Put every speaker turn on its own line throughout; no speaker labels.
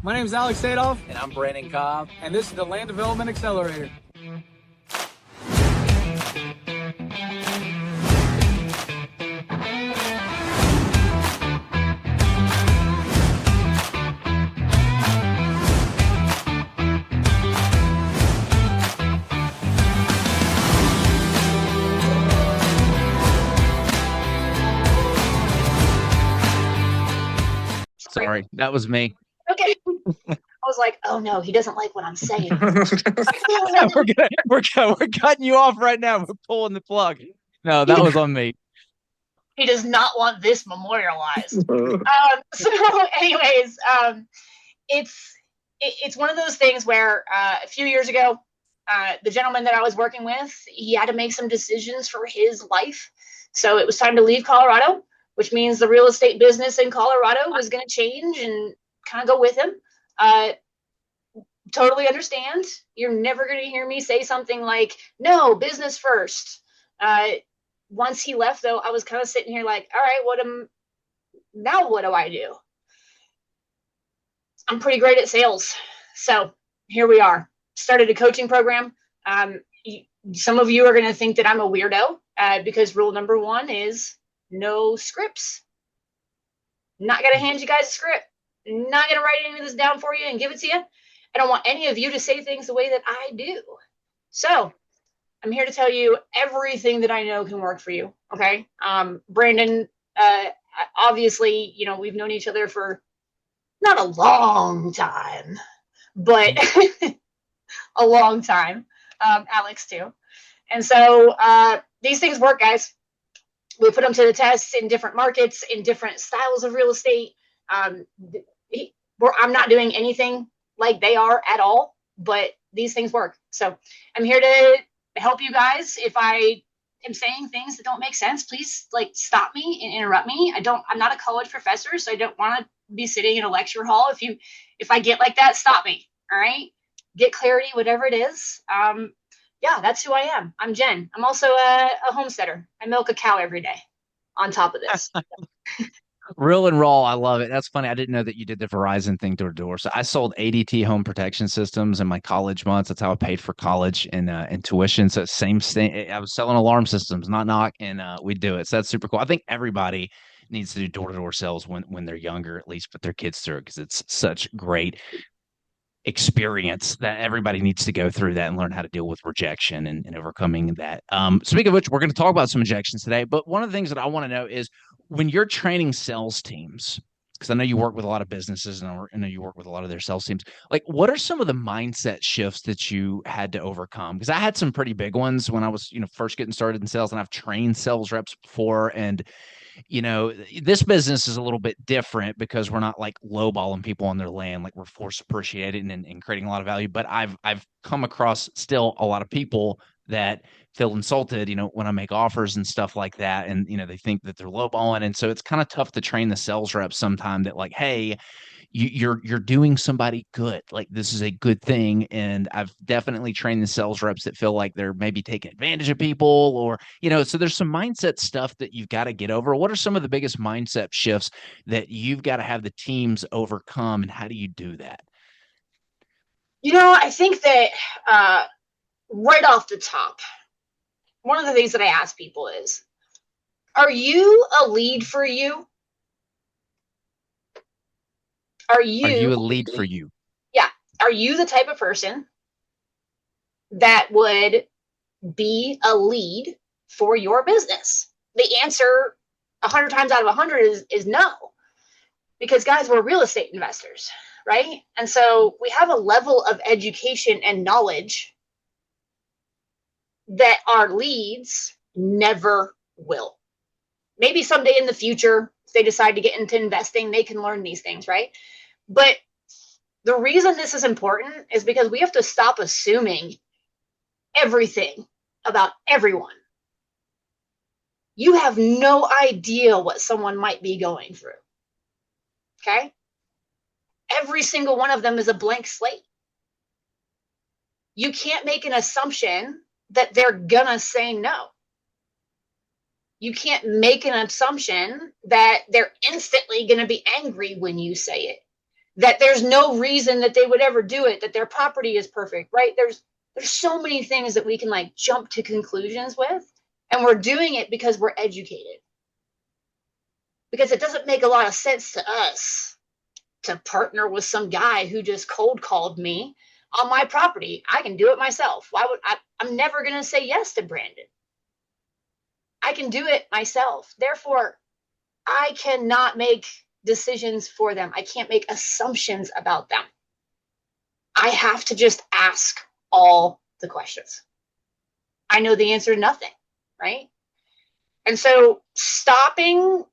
My name is Alex Sadoff,
And I'm Brandon Cobb.
and this is the Land Development Accelerator.
Sorry, that was me.
Okay. I was like, oh no, he doesn't like what I'm saying.
we're cutting you off right now. We're pulling the plug. No, that was on me.
He does not want this memorialized. So anyways, it's one of those things where a few years ago, the gentleman that I was working with, he had to make some decisions for his life. So it was time to leave Colorado, which means the real estate business in Colorado was going to change and kind of go with him. Totally understand. You're never going to hear me say something like, no, business first. Once he left, though, I was kind of sitting here like, all right, what do I do? I'm pretty great at sales. So here we are. Started a coaching program. Some of you are going to think that I'm a weirdo because rule number 1 is no scripts. Not going to hand you guys a script. Not going to write any of this down for you and give it to you. I don't want any of you to say things the way that I do. So I'm here to tell you everything that I know can work for you. Okay. Brandon, obviously, we've known each other for not a long time, but a long time. Alex too. And so these things work, guys. We put them to the test in different markets, in different styles of real estate. I'm not doing anything like they are at all, but these things work. So I'm here to help you guys. If I am saying things that don't make sense, please stop me and interrupt me. I'm not a college professor, so I don't want to be sitting in a lecture hall. If I get like that, stop me. All right. Get clarity, whatever it is. Yeah, that's who I am. I'm Jen. I'm also a homesteader. I milk a cow every day on top of this.
Real and raw. I love it. That's funny. I didn't know that you did the Verizon thing door to door. So I sold ADT home protection systems in my college months. That's how I paid for college and tuition. So same thing. I was selling alarm systems, knock, and we do it. So that's super cool. I think everybody needs to do door to door sales when they're younger, at least put their kids through it because it's such great experience that everybody needs to go through that and learn how to deal with rejection and overcoming that. Speaking of which, we're going to talk about some rejections today. But one of the things that I want to know is when you're training sales teams, because I know you work with a lot of businesses and I know you work with a lot of their sales teams, what are some of the mindset shifts that you had to overcome? Because I had some pretty big ones when I was, first getting started in sales, and I've trained sales reps before. And this business is a little bit different because we're not lowballing people on their land. We're force appreciating and creating a lot of value. But I've come across still a lot of people that feel insulted, when I make offers and stuff like that. And, they think that they're lowballing. And so it's kind of tough to train the sales reps sometime that hey, you're doing somebody good. This is a good thing. And I've definitely trained the sales reps that feel like they're maybe taking advantage of people or, so there's some mindset stuff that you've got to get over. What are some of the biggest mindset shifts that you've got to have the teams overcome, and how do you do that?
I think that right off the top, one of the things that I ask people is, are you a lead for you? Are you
a lead for you?
Yeah. Are you the type of person that would be a lead for your business? The answer 100 times out of 100 is no. Because guys, we're real estate investors, right? And so we have a level of education and knowledge that our leads never will. Maybe someday in the future, if they decide to get into investing, they can learn these things, right? But the reason this is important is because we have to stop assuming everything about everyone. You have no idea what someone might be going through. Okay? Every single one of them is a blank slate. You can't make an assumption that they're gonna say no. You can't make an assumption that they're instantly going to be angry when you say it. that there's no reason that they would ever do it, that their property is perfect, right? There's so many things that we can like jump to conclusions with, and we're doing it because we're educated. Because it doesn't make a lot of sense to us to partner with some guy who just cold called me on my property. I can do it myself. Why would I'm never going to say yes to Brandon. I can do it myself. Therefore, I cannot make decisions for them. I can't make assumptions about them. I have to just ask all the questions. I know the answer to nothing, right? And so stopping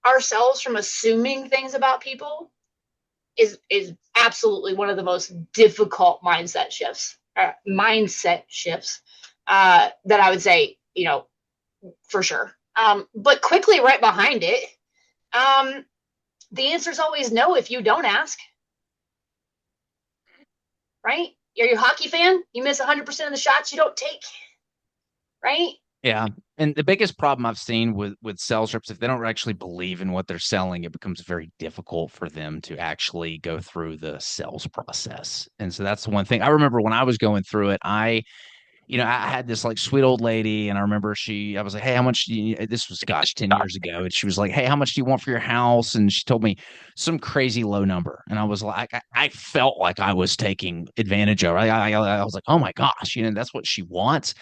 ourselves from assuming things about people is absolutely one of the most difficult mindset shifts that I would say, for sure. But quickly right behind it, the answer is always no if you don't ask. Right? Are you a hockey fan? You miss 100% of the shots you don't take. Right?
Yeah. And the biggest problem I've seen with sales reps, if they don't actually believe in what they're selling, it becomes very difficult for them to actually go through the sales process. And so that's the one thing. I remember when I was going through it, I had this like sweet old lady, and I remember I was like, hey, how much do you, this was, gosh, 10 years ago. And she was like, hey, how much do you want for your house? And she told me some crazy low number. And I was like, I felt like I was taking advantage of her. I was like, oh my gosh, that's what she wants.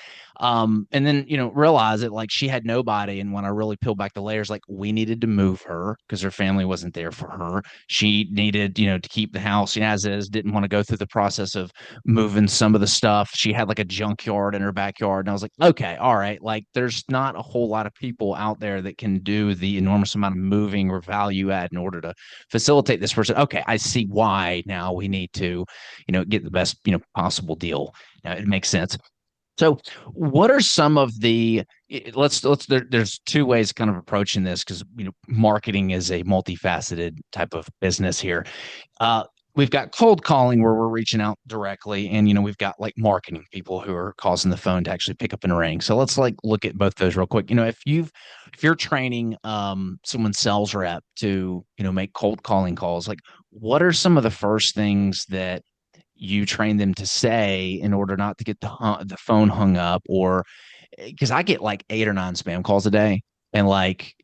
And then, realize it, like she had nobody. And when I really peeled back the layers, like we needed to move her because her family wasn't there for her. She needed, to keep the house, as is, didn't want to go through the process of moving some of the stuff. She had like a junkyard in her backyard. And I was like, okay, all right. Like there's not a whole lot of people out there that can do the enormous amount of moving or value add in order to facilitate this person. Okay, I see why now we need to, get the best, possible deal. Now, it makes sense. So what are some of the there's two ways kind of approaching this because marketing is a multifaceted type of business here. We've got cold calling where we're reaching out directly, and we've got like marketing people who are causing the phone to actually pick up and ring. So let's like look at both those real quick. If you're training someone's sales rep to make cold calling calls, like what are some of the first things that you train them to say in order not to get the phone hung up? Or because I get like 8 or 9 spam calls a day, and like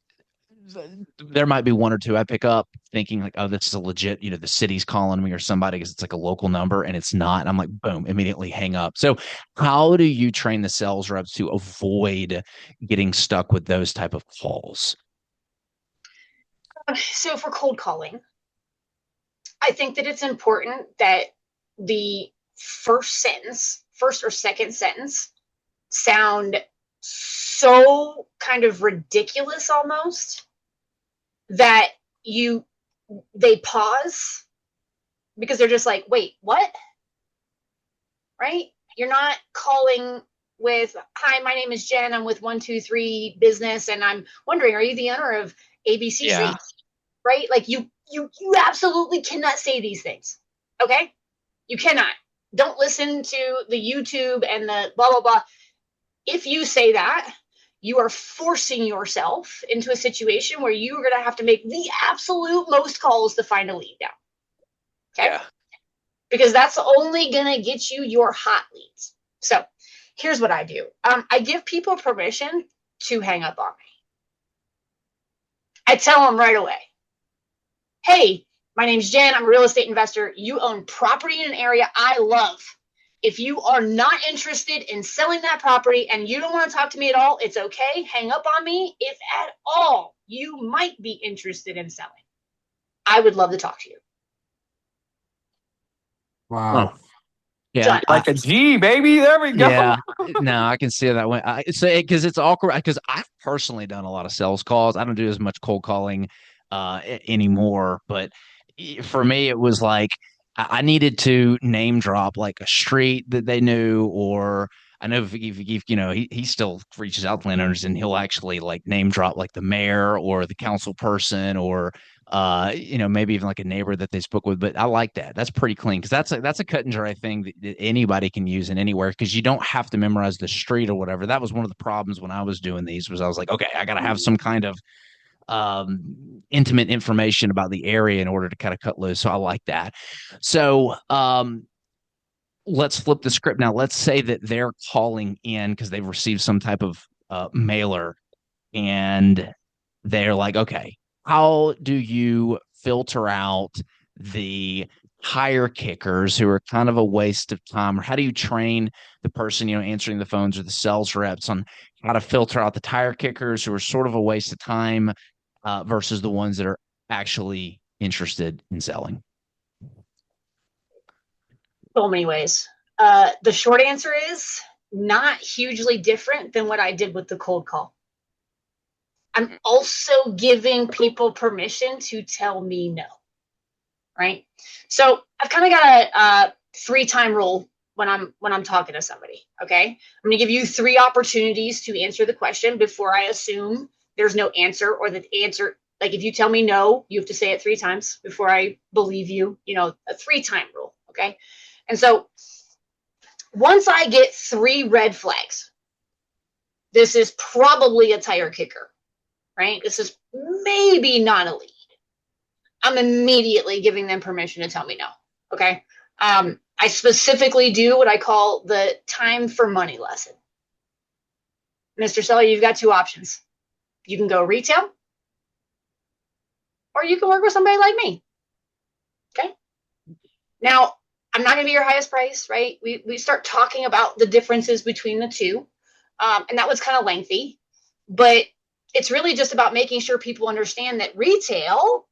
there might be one or two I pick up thinking like, oh, this is a legit, the city's calling me or somebody because it's like a local number, and it's not. And I'm like, boom, immediately hang up. So how do you train the sales reps to avoid getting stuck with those type of calls?
So for cold calling, I think that it's important that the first or second sentence sound so kind of ridiculous almost that they pause because they're just like, wait, what? Right? You're not calling with, hi, my name is Jen. I'm with 123 Business, and I'm wondering, are you the owner of ABC
Yeah.
Treats? Right? Like you absolutely cannot say these things. Okay? You cannot. Don't listen to the YouTube and the blah, blah, blah. If you say that, you are forcing yourself into a situation where you're going to have to make the absolute most calls to find a lead now. Okay?
Yeah.
Because that's only going to get you your hot leads. So here's what I do. I give people permission to hang up on me. I tell them right away, hey, my name's Jen. I'm a real estate investor. You own property in an area I love. If you are not interested in selling that property and you don't want to talk to me at all, it's okay. Hang up on me. If at all you might be interested in selling, I would love to talk to you.
Wow.
Oh. Yeah.
Like a G, baby. There we go.
Yeah, no, I can see that one. Because it's awkward. Because I've personally done a lot of sales calls. I don't do as much cold calling anymore. But for me, it was like I needed to name drop like a street that they knew, or I know if he still reaches out to landowners and he'll actually like name drop like the mayor or the council person, or maybe even like a neighbor that they spoke with. But I like that. That's pretty clean because that's a cut and dry thing that anybody can use in anywhere because you don't have to memorize the street or whatever. That was one of the problems when I was doing these was I was like, okay, I got to have some kind of intimate information about the area in order to kind of cut loose. So I like that. So let's flip the script now. Let's say that they're calling in because they've received some type of mailer, and they're like, okay, how do you filter out the tire kickers who are kind of a waste of time? Or how do you train the person, answering the phones or the sales reps on how to filter out the tire kickers who are sort of a waste of time versus the ones that are actually interested in selling?
So many ways. The short answer is not hugely different than what I did with the cold call. I'm also giving people permission to tell me no, right? So I've kind of got a 3-time rule when I'm talking to somebody. Okay, I'm going to give you 3 opportunities to answer the question before I assume there's no answer, or the answer, like if you tell me no, you have to say it 3 times before I believe you. A 3-time rule. Okay, and so once I get 3 red flags, this is probably a tire kicker. Right? This is maybe not a lead. I'm immediately giving them permission to tell me no. Okay. I specifically do what I call the time for money lesson. Mr. Seller, you've got 2 options. You can go retail, or you can work with somebody like me. Okay. Now, I'm not going to be your highest price, right? We start talking about the differences between the two. And that was kind of lengthy, but it's really just about making sure people understand that retail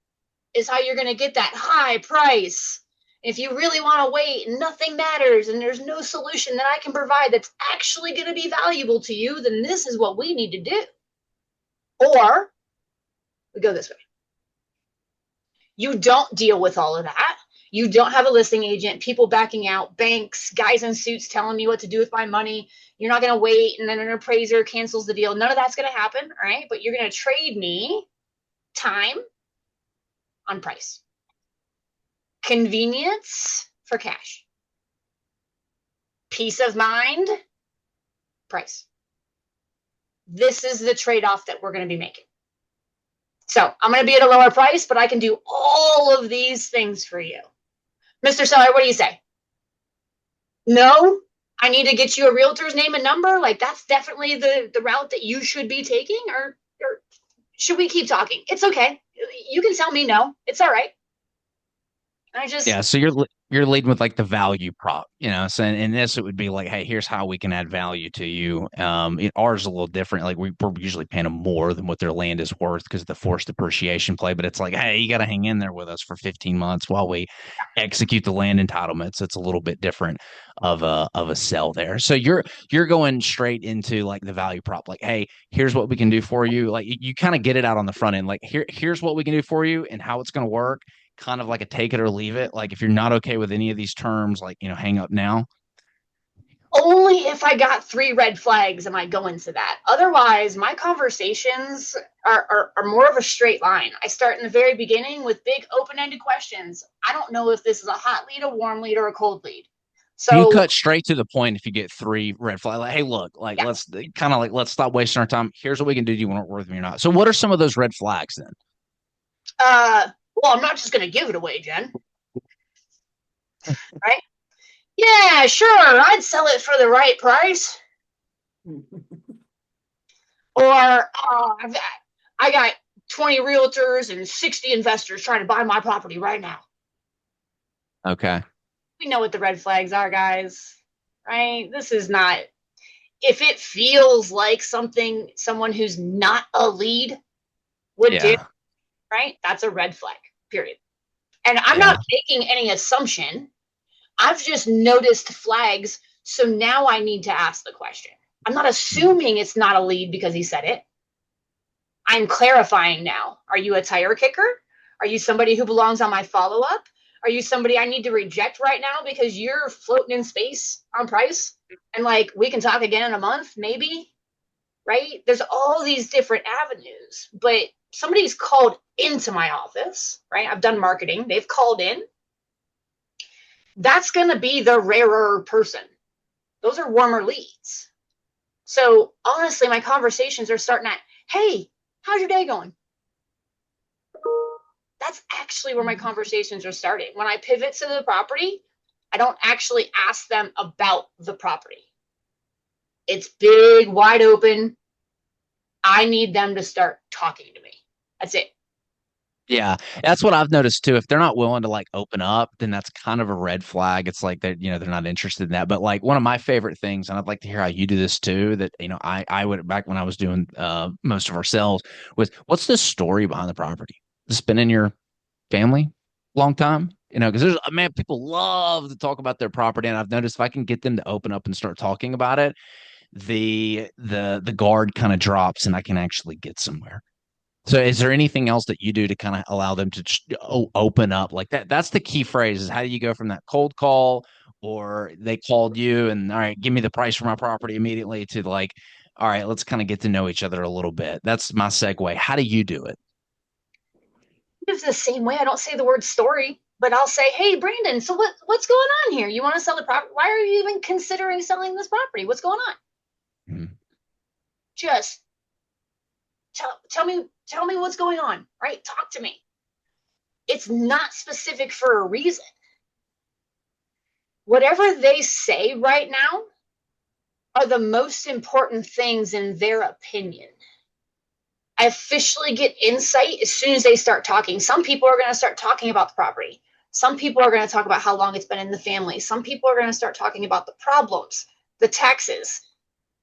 is how you're going to get that high price. If you really want to wait and nothing matters and there's no solution that I can provide that's actually going to be valuable to you, then this is what we need to do. Or we go this way. You don't deal with all of that. You don't have a listing agent, people backing out, banks, guys in suits telling me what to do with my money. You're not going to wait and then an appraiser cancels the deal. None of that's going to happen, all right? But you're going to trade me time on price. Convenience for cash. Peace of mind, price. This is the trade-off that we're going to be making. So I'm going to be at a lower price, but I can do all of these things for you. Mr. Seller, what do you say? No, I need to get you a realtor's name and number. Like that's definitely the route that you should be taking, or should we keep talking? It's okay. You can tell me no. It's all right.
So you're leading with like the value prop, so in this it would be like, hey, here's how we can add value to you. Ours is a little different. Like we're usually paying them more than what their land is worth because of the forced depreciation play, but it's like, hey, you got to hang in there with us for 15 months while we execute the land entitlements. It's a little bit different of a sell there. So you're going straight into like the value prop, like, hey, here's what we can do for you. Like you kind of get it out on the front end, like here's what we can do for you and how it's going to work. Kind of like a take it or leave it. Like if you're not okay with any of these terms, like, hang up now.
Only if I got 3 red flags am I going to that. Otherwise, my conversations are more of a straight line. I start in the very beginning with big open-ended questions. I don't know if this is a hot lead, a warm lead, or a cold lead. So
you cut straight to the point if you get 3 red flags. Like, hey, look, like let's stop wasting our time. Here's what we can do. Do you want to work with me or not? So what are some of those red flags then?
Well, I'm not just going to give it away, Jen. Right? Yeah, sure. I'd sell it for the right price. Or I got 20 realtors and 60 investors trying to buy my property right now.
Okay.
We know what the red flags are, guys. Right? This is not. If it feels like someone who's not a lead would do, right? That's a red flag, period. And I'm not making any assumption. I've just noticed flags. So now I need to ask the question. I'm not assuming it's not a lead because he said it. I'm clarifying now. Are you a tire kicker? Are you somebody who belongs on my follow-up? Are you somebody I need to reject right now because you're floating in space on price? And like, we can talk again in a month, maybe, right? There's all these different avenues, but somebody's called into my office, right? I've done marketing. They've called in. That's going to be the rarer person. Those are warmer leads. So honestly, my conversations are starting at, hey, how's your day going? That's actually where my conversations are starting. When I pivot to the property, I don't actually ask them about the property. It's big, wide open. I need them to start talking to me. That's it.
Yeah, that's what I've noticed too. If they're not willing to like open up, then that's kind of a red flag. It's like that, they're not interested in that. But like one of my favorite things, and I'd like to hear how you do this too, that I would back when I was doing most of our sales was what's the story behind the property? It's been in your family long time? Because there's man, people love to talk about their property, and I've noticed if I can get them to open up and start talking about it, the guard kind of drops and I can actually get somewhere. So is there anything else that you do to kind of allow them to just open up like that? That's the key phrase is how do you go from that cold call or they called you and all right, give me the price for my property immediately to like, all right, let's kind of get to know each other a little bit. That's my segue. How do you do it?
It's the same way. I don't say the word story, but I'll say, "Hey, Brandon, so what's going on here? You want to sell the property? Why are you even considering selling this property? What's going on?
Hmm.
Just tell me what's going on, right? Talk to me." It's not specific for a reason. Whatever they say right now are the most important things in their opinion. I officially get insight as soon as they start talking. Some people are going to start talking about the property. Some people are going to talk about how long it's been in the family. Some people are going to start talking about the problems, the taxes,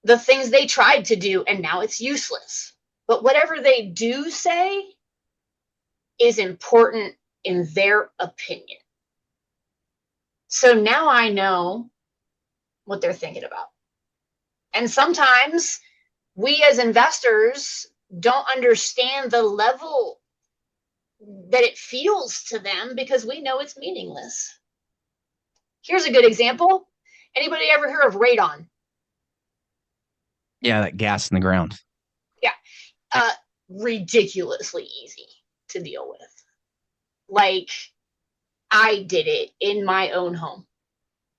the things they tried to do, and now it's useless. But whatever they do say is important in their opinion. So now I know what they're thinking about. And sometimes we as investors don't understand the level that it feels to them because we know it's meaningless. Here's a good example. Anybody ever hear of radon?
Yeah, that gas in the ground.
Yeah. Ridiculously easy to deal with. Like, I did it in my own home,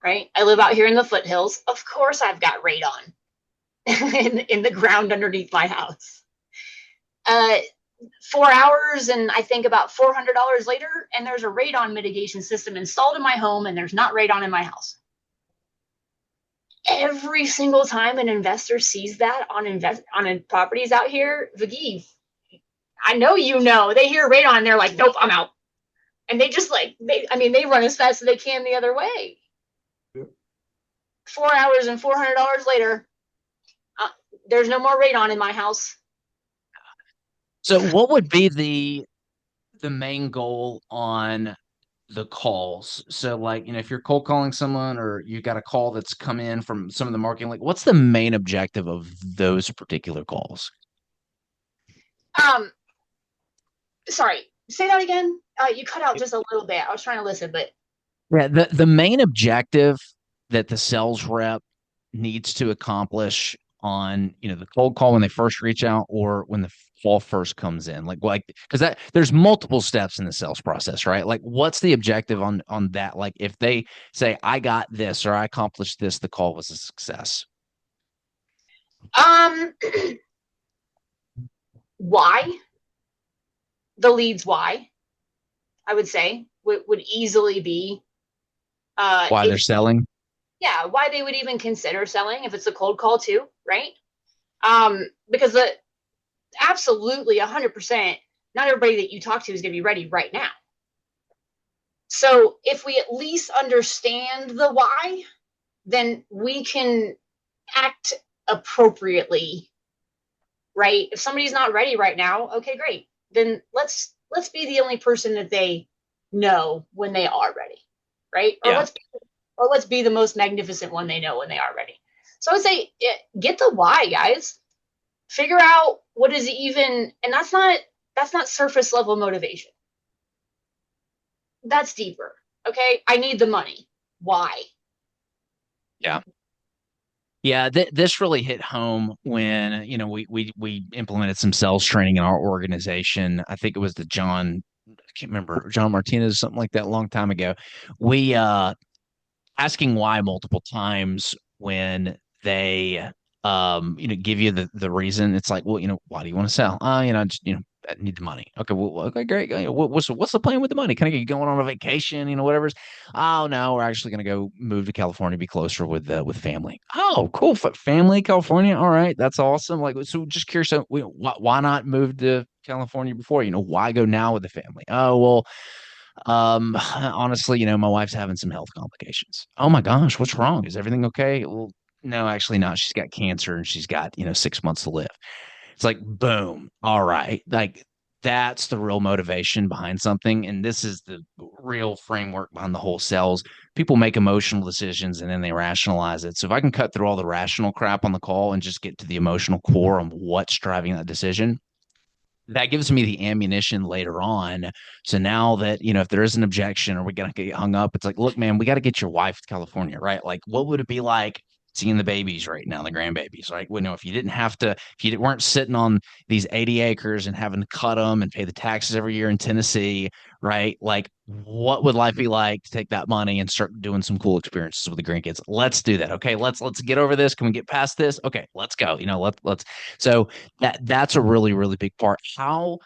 right? I live out here in the foothills. Of course, I've got radon in the ground underneath my house. 4 hours and I think about $400 later, and there's a radon mitigation system installed in my home, and there's not radon in my house. Every single time an investor sees that on properties out here, Vagiv, I know they hear radon and they're like, nope, I'm out. And they just they run as fast as they can the other way. Yep. 4 hours and $400 later, there's no more radon in my house.
So what would be the main goal on the calls? So like, if you're cold calling someone or you got a call that's come in from some of the marketing, like what's the main objective of those particular calls?
Sorry, say that again. You cut out just a little bit. I was trying to listen, but
yeah, the main objective that the sales rep needs to accomplish on the cold call when they first reach out or when the call first comes in, like because that there's multiple steps in the sales process, right? Like what's the objective on that? Like if they say I got this or I accomplished this, the call was a success.
Why the leads? Why I would say would easily be
Why they're selling.
Yeah, why they would even consider selling if it's a cold call too, right? Because absolutely 100%, not everybody that you talk to is going to be ready right now. So if we at least understand the why, then we can act appropriately, right? If somebody's not ready right now, okay, great. Then let's be the only person that they know when they are ready, right?
Yeah.
Or let's be the most magnificent one they know when they are ready. So I would say get the why, guys. Figure out what is even, and that's not surface level motivation. That's deeper. Okay, I need the money. Why?
Yeah. Yeah, this really hit home when we implemented some sales training in our organization. I think it was I can't remember, John Martinez, something like that, a long time ago. We asking why multiple times when they give you the reason. It's like, well, why do you want to sell? Just I need the money. Okay, well, okay, great. What's the plan with the money? Can I get going on a vacation? Whatever. Oh no, we're actually going to go move to California, be closer with family. Oh, cool. Family, California. All right, that's awesome. Like, so just curious. So, why not move to California before? Why go now with the family? Oh well, honestly, my wife's having some health complications. Oh my gosh, what's wrong? Is everything okay? Well, no, actually not. She's got cancer and she's got 6 months to live. It's like, boom. All right. Like, that's the real motivation behind something. And this is the real framework behind the whole sales. People make emotional decisions and then they rationalize it. So if I can cut through all the rational crap on the call and just get to the emotional core on what's driving that decision, that gives me the ammunition later on. So now that, if there is an objection or we're going to get hung up, it's like, look, man, we got to get your wife to California, right? Like, what would it be like seeing the babies right now, the grandbabies? Like, if you didn't have to, if you weren't sitting on these 80 acres and having to cut them and pay the taxes every year in Tennessee, right? Like, what would life be like to take that money and start doing some cool experiences with the grandkids? Let's do that. Okay. Let's get over this. Can we get past this? Okay, let's go. So that's a really, really big part. How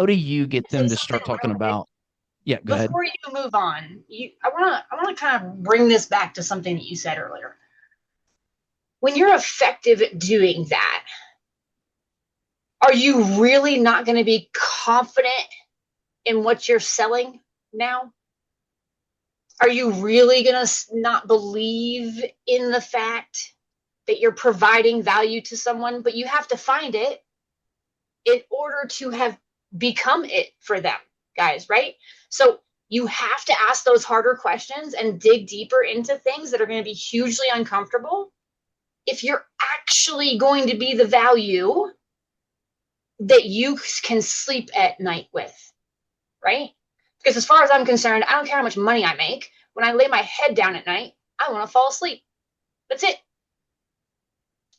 do you get
Say
them to
something
start talking
real quick
about? Yeah, go ahead.
before you move on. I want to kind of bring this back to something that you said earlier. When you're effective at doing that, are you really not going to be confident in what you're selling now? Are you really going to not believe in the fact that you're providing value to someone? But you have to find it in order to have become it for them, guys, right? So you have to ask those harder questions and dig deeper into things that are going to be hugely uncomfortable if you're actually going to be the value that you can sleep at night with, right? Because as far as I'm concerned, I don't care how much money I make. When I lay my head down at night, I want to fall asleep. That's it.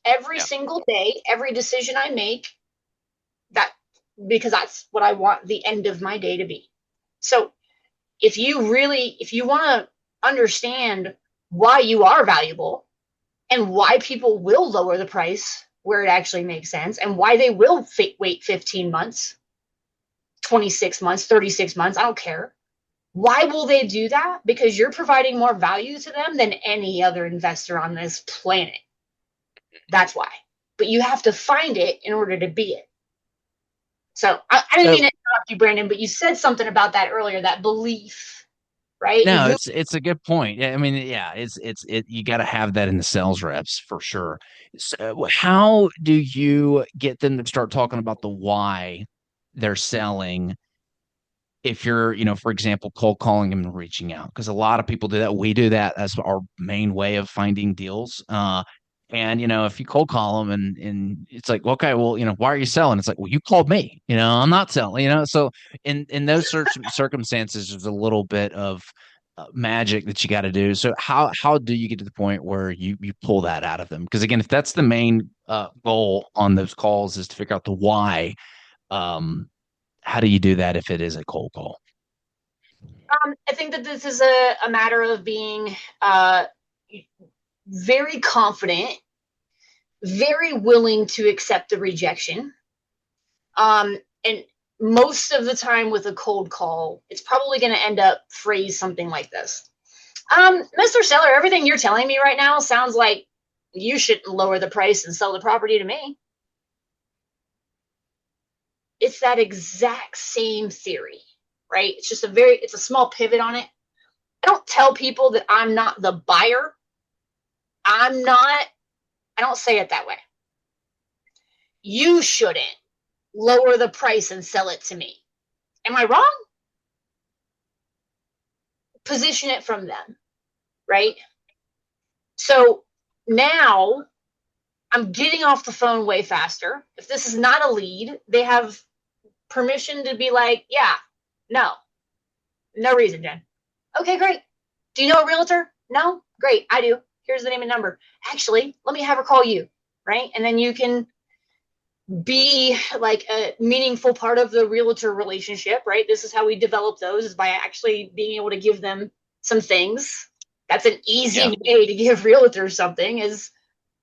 Every single day, every decision I make, that because that's what I want the end of my day to be. So if you want to understand why you are valuable and why people will lower the price where it actually makes sense and why they will wait 15 months, 26 months, 36 months, I don't care. Why will they do that? Because you're providing more value to them than any other investor on this planet. That's why. But you have to find it in order to be it. So I didn't mean to interrupt you, Brandon, but you said something about that earlier, that belief, right?
No, it's a good point. Yeah, I mean, yeah, you got to have that in the sales reps for sure. So how do you get them to start talking about the why they're selling if you're, for example, cold calling them and reaching out? Because a lot of people do that. We do that as our main way of finding deals. And if you cold call them and it's like, okay, well, why are you selling? It's like, well, you called me. I'm not selling. So in those circumstances, there's a little bit of magic that you got to do. So how do you get to the point where you pull that out of them? Because again, if that's the main goal on those calls is to figure out the why. How do you do that if it is a cold call?
I think that this is a matter of being very confident, very willing to accept the rejection. And most of the time with a cold call, it's probably going to end up phrased something like this. Mr. Seller, everything you're telling me right now sounds like you should lower the price and sell the property to me. It's that exact same theory, right? It's just it's a small pivot on it. I don't tell people that I'm not the buyer. I don't say it that way. You shouldn't lower the price and sell it to me. Am I wrong? Position it from them, right? So now I'm getting off the phone way faster. If this is not a lead, they have permission to be like, yeah, no reason, Jen. Okay, great. Do you know a realtor? No? Great, I do. Here's the name and number. Actually, let me have her call you, right? And then you can be like a meaningful part of the realtor relationship, right? This is how we develop those, is by actually being able to give them some things. That's an easy way to give realtors something, is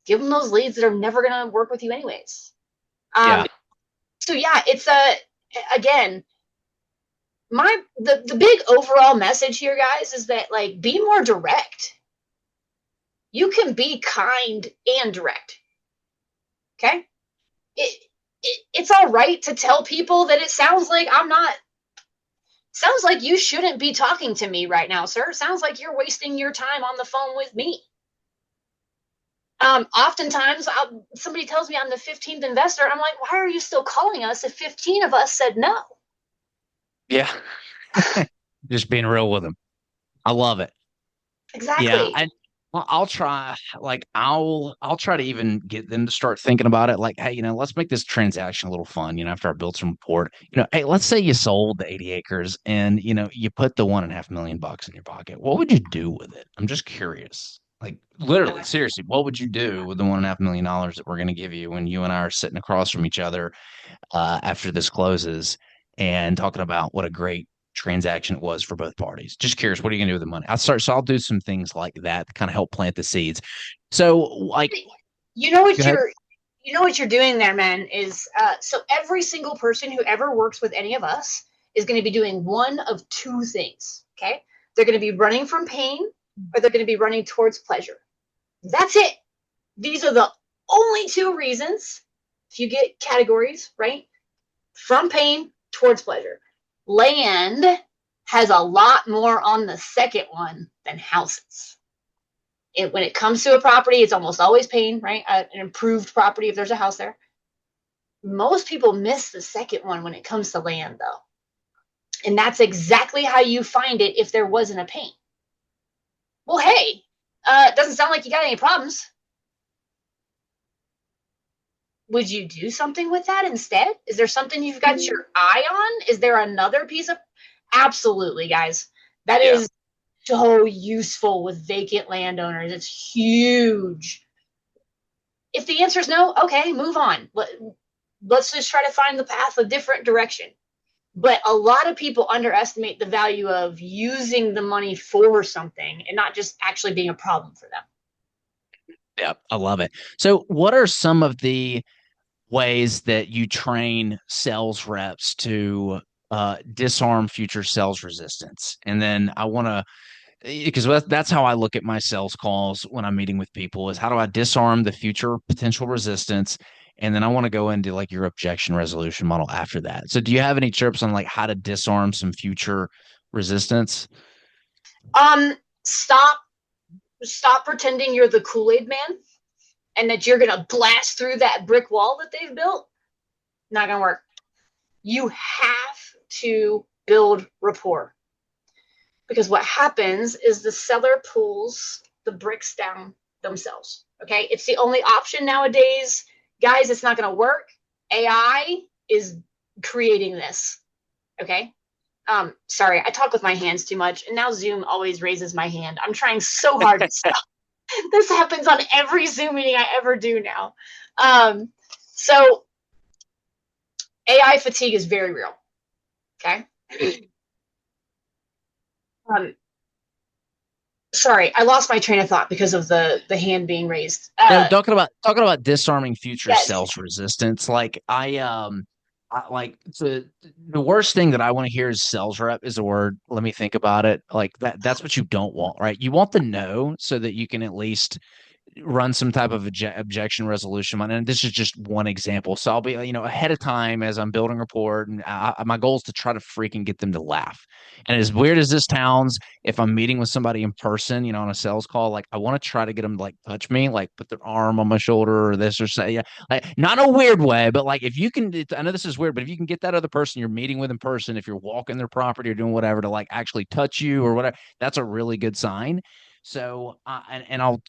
give them those leads that are never going to work with you anyways. So yeah, Again, the big overall message here, guys, is that like be more direct. You can be kind and direct. Okay? It's all right to tell people that it sounds like I'm not sounds like you shouldn't be talking to me right now, sir. Sounds like you're wasting your time on the phone with me. Oftentimes, somebody tells me I'm the 15th investor. I'm like, why are you still calling us if 15 of us said no?
Yeah. Just being real with them. I love it. Yeah,
Exactly.
I'll try like I'll try to even get them to start thinking about it. Like, hey, let's make this transaction a little fun. After I build some rapport, hey, let's say you sold the 80 acres and you put the $1.5 million in your pocket. What would you do with it? I'm just curious. Like literally, seriously, what would you do with the $1.5 million that we're gonna give you when you and I are sitting across from each other after this closes and talking about what a great transaction it was for both parties. Just curious, what are you gonna do with the money? So I'll do some things like that to kind of help plant the seeds. So like,
you know
go
what
ahead.
you're doing there, man, is so every single person who ever works with any of us is going to be doing one of two things. Okay, they're going to be running from pain, or they're going to be running towards pleasure. That's it. These are the only two reasons. If you get categories right, from pain towards pleasure. Land has a lot more on the second one than houses. When it comes to a property, it's almost always pain, right? An improved property if there's a house there. Most people miss the second one when it comes to land, though. And that's exactly how you find it if there wasn't a pain. Well, hey, it doesn't sound like you got any problems. Would you do something with that instead? Is there something you've got your eye on? Is there another piece of? Absolutely, guys. That
Yeah.
is so useful with vacant landowners. It's huge. If the answer is no, okay, move on. Let's just try to find the path a different direction. But a lot of people underestimate the value of using the money for something and not just actually being a problem for them.
Yeah, I love it. So what are some of the ways that you train sales reps to disarm future sales resistance? And then I want to, because that's how I look at my sales calls when I'm meeting with people, is how do I disarm the future potential resistance? And then I want to go into like your objection resolution model after that. So do you have any tips on like how to disarm some future resistance?
Um, stop pretending you're the Kool-Aid man and that you're gonna blast through that brick wall that they've built. Not gonna work. You have to build rapport. Because what happens is the seller pulls the bricks down themselves. Okay, it's the only option nowadays. Guys, it's not going to work. AI is creating this. Okay. Sorry, I talk with my hands too much, and now Zoom always raises my hand. I'm trying so hard to stop. This happens on every Zoom meeting I ever do now. So AI fatigue is very real. Okay. Um, sorry, I lost my train of thought because of the hand being raised.
No, talking about disarming future
Yes.
sales resistance. Like like the worst thing that I want to hear is sales rep is a word. Let me think about it. Like that's what you don't want, right? You want the no so that you can at least run some type of objection resolution. And this is just one example. So I'll be, ahead of time as I'm building rapport. And my goal is to try to freaking get them to laugh. And as weird as this sounds, if I'm meeting with somebody in person, on a sales call, like I want to try to get them to like touch me, like put their arm on my shoulder or this or say, yeah, like not in a weird way, but like if you can, I know this is weird, but if you can get that other person you're meeting with in person, if you're walking their property or doing whatever to like actually touch you or whatever, that's a really good sign. So, and I'll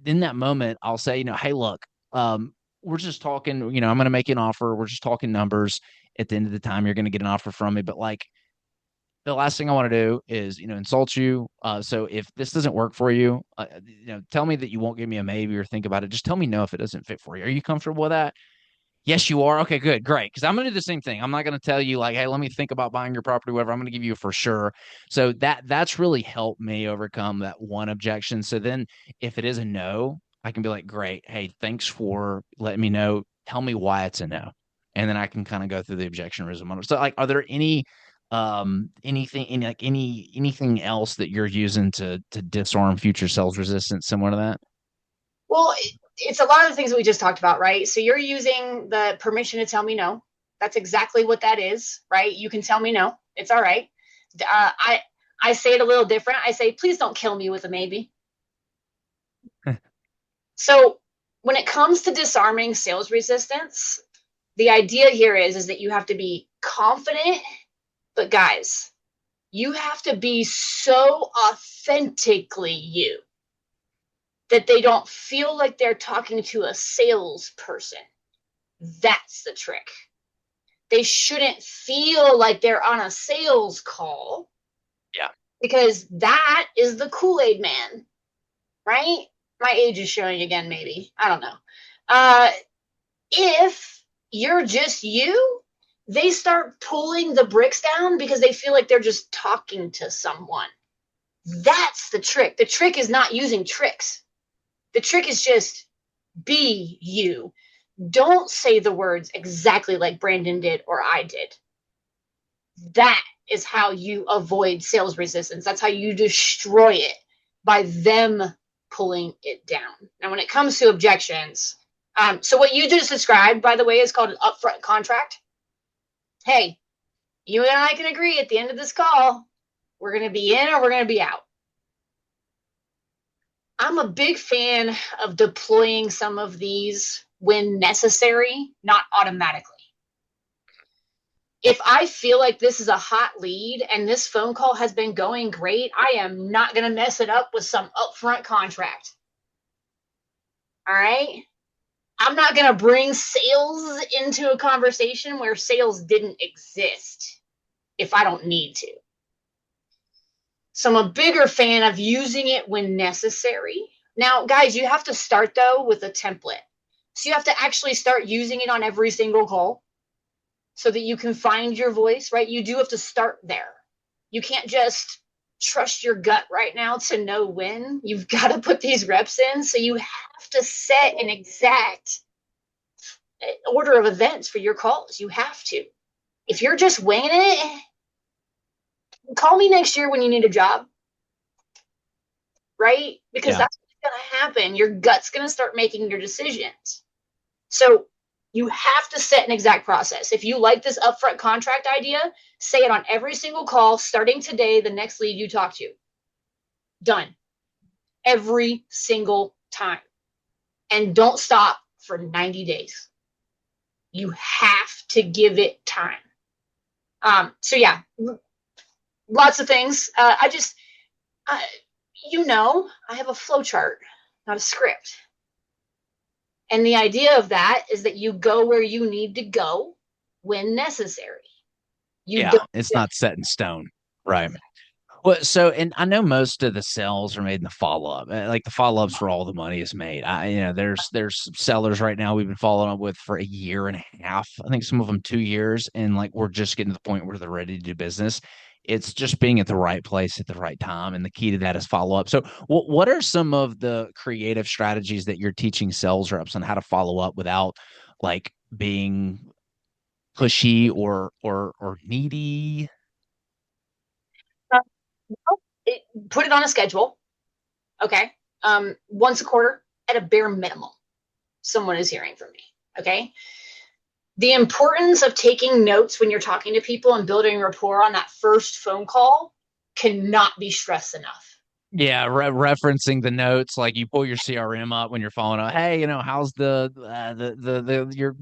in that moment, I'll say, hey, look, we're just talking, I'm going to make you an offer. We're just talking numbers. At the end of the time, you're going to get an offer from me. But like the last thing I want to do is, insult you. So if this doesn't work for you, tell me that you won't give me a maybe or think about it. Just tell me no if it doesn't fit for you. Are you comfortable with that? Yes, you are. Okay, good, great. Because I'm going to do the same thing. I'm not going to tell you like, hey, let me think about buying your property, whatever. I'm going to give you a for sure. So that's really helped me overcome that one objection. So then, if it is a no, I can be like, great. Hey, thanks for letting me know. Tell me why it's a no, and then I can kind of go through the objection resolution. So like, are there any anything else that you're using to disarm future sales resistance similar to that?
Well, it's a lot of the things that we just talked about, right? So you're using the permission to tell me no. That's exactly what that is, right? You can tell me no. It's all right. I say it a little different. I say, please don't kill me with a maybe. So when it comes to disarming sales resistance, the idea here is that you have to be confident, but guys, you have to be so authentically you that they don't feel like they're talking to a salesperson. That's the trick. They shouldn't feel like they're on a sales call.
Yeah.
Because that is the Kool-Aid man, right? My age is showing again, maybe. I don't know. If you're just you, they start pulling the bricks down because they feel like they're just talking to someone. That's the trick. The trick is not using tricks. The trick is just be you. Don't say the words exactly like Brandon did or I did. That is how you avoid sales resistance. That's how you destroy it, by them pulling it down. Now, when it comes to objections, so what you just described, by the way, is called an upfront contract. Hey, you and I can agree at the end of this call, we're going to be in or we're going to be out. I'm a big fan of deploying some of these when necessary, not automatically. If I feel like this is a hot lead and this phone call has been going great, I am not going to mess it up with some upfront contract. All right? I'm not going to bring sales into a conversation where sales didn't exist if I don't need to. So I'm a bigger fan of using it when necessary. Now, guys, you have to start, though, with a template. So you have to actually start using it on every single call so that you can find your voice, right? You do have to start there. You can't just trust your gut right now to know when. You've got to put these reps in. So you have to set an exact order of events for your calls. You have to. If you're just winging it, call me next year when you need a job, right? Because that's what's going to happen. Your gut's going to start making your decisions. So you have to set an exact process. If you like this upfront contract idea, say it on every single call, starting today, the next lead you talk to. Done. Every single time. And don't stop for 90 days. You have to give it time. So yeah, lots of things. I have a flow chart, not a script. And the idea of that is that you go where you need to go when necessary.
It's not set in stone. Right. Well, so, and I know most of the sales are made in the follow-up. Like the follow-ups where all the money is made. There's sellers right now we've been following up with for a year and a half. I think some of them 2 years, and like we're just getting to the point where they're ready to do business. It's just being at the right place at the right time, and the key to that is follow-up. So, what are some of the creative strategies that you're teaching sales reps on how to follow up without like being pushy or needy?
Put it on a schedule. Okay. Once a quarter at a bare minimum, someone is hearing from me. Okay. The importance of taking notes when you're talking to people and building rapport on that first phone call cannot be stressed enough.
Yeah, referencing the notes, like you pull your CRM up when you're following up. Hey, how's the your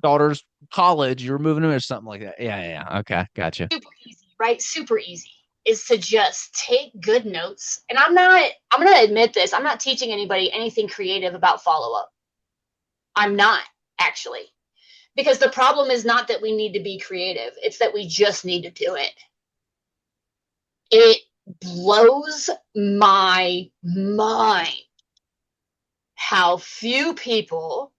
daughter's college? You're moving to or something like that. Yeah. Okay, gotcha.
Super easy, right? Super easy is to just take good notes. And I'm going to admit this. I'm not teaching anybody anything creative about follow-up. I'm not, actually. Because the problem is not that we need to be creative. It's that we just need to do it. It blows my mind how few people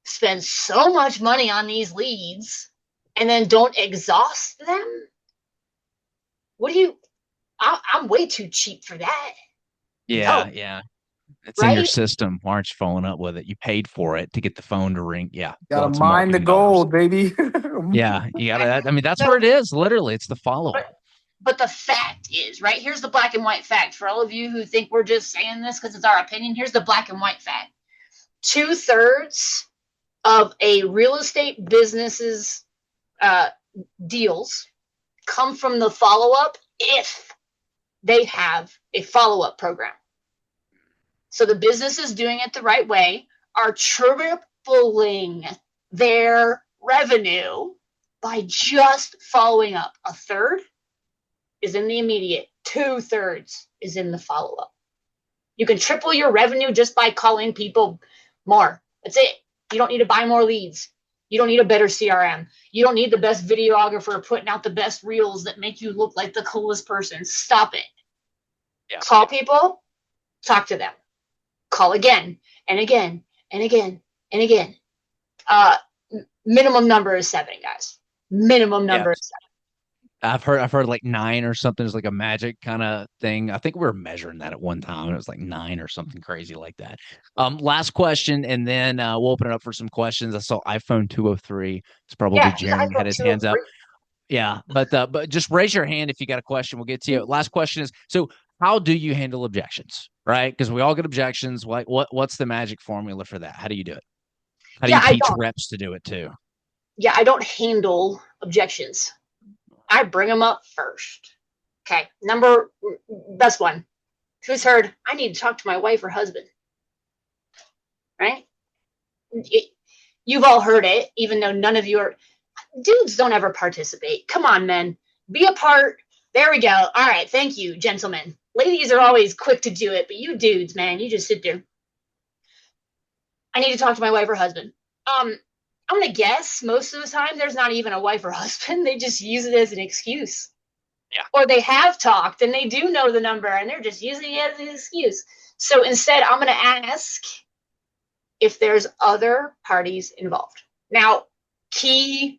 spend so much money on these leads and then don't exhaust them. I'm way too cheap for that.
Yeah. It's in your
right?
system. Why aren't you following up with it? You paid for it to get the phone to ring. Yeah.
Gotta
Lots of
mine the
marketing dollars.
gold, baby.
Yeah. You gotta, I mean, that's
So,
where it is. Literally, it's the follow
but
up.
but the fact is, right? Here's the black and white fact for all of you who think we're just saying this because it's our opinion. Here's the black and white fact: 2/3 of a real estate business's uh, deals come from the follow up if they have a follow up program. So the businesses doing it the right way are tripling their revenue by just following up. A third is in the immediate, 2/3 is in the follow up. You can triple your revenue just by calling people more. That's it. You don't need to buy more leads. You don't need a better CRM. You don't need the best videographer putting out the best reels that make you look like the coolest person. Stop it.
Yeah.
Call people, talk to them. Call again and again and again and again. Minimum number is 7, guys. Minimum
Yeah.
number is 7.
I've heard like 9 or something is like a magic kind of thing. I think we were measuring that at one time. It was like 9 or something crazy like that. Last question, and then we'll open it up for some questions. I saw iPhone 203. It's probably
Yeah,
Jeremy had his hands up. Yeah, but just raise your hand if you got a question. We'll get to you. Last question is, so how do you handle objections? Right? Because we all get objections. Like what's the magic formula for that? How do you do it? How do you teach reps to do it too?
Yeah, I don't handle objections. I bring them up first. Okay, best one. Who's heard, I need to talk to my wife or husband? Right? You've all heard it, even though none of you are. Dudes don't ever participate. Come on, men. Be a part. There we go. All right, thank you, gentlemen. Ladies are always quick to do it, but you dudes, man, you just sit there. I need to talk to my wife or husband. I'm going to guess most of the time there's not even a wife or husband. They just use it as an excuse.
Yeah.
Or they have talked and they do know the number and they're just using it as an excuse. So instead, I'm going to ask if there's other parties involved. Now, key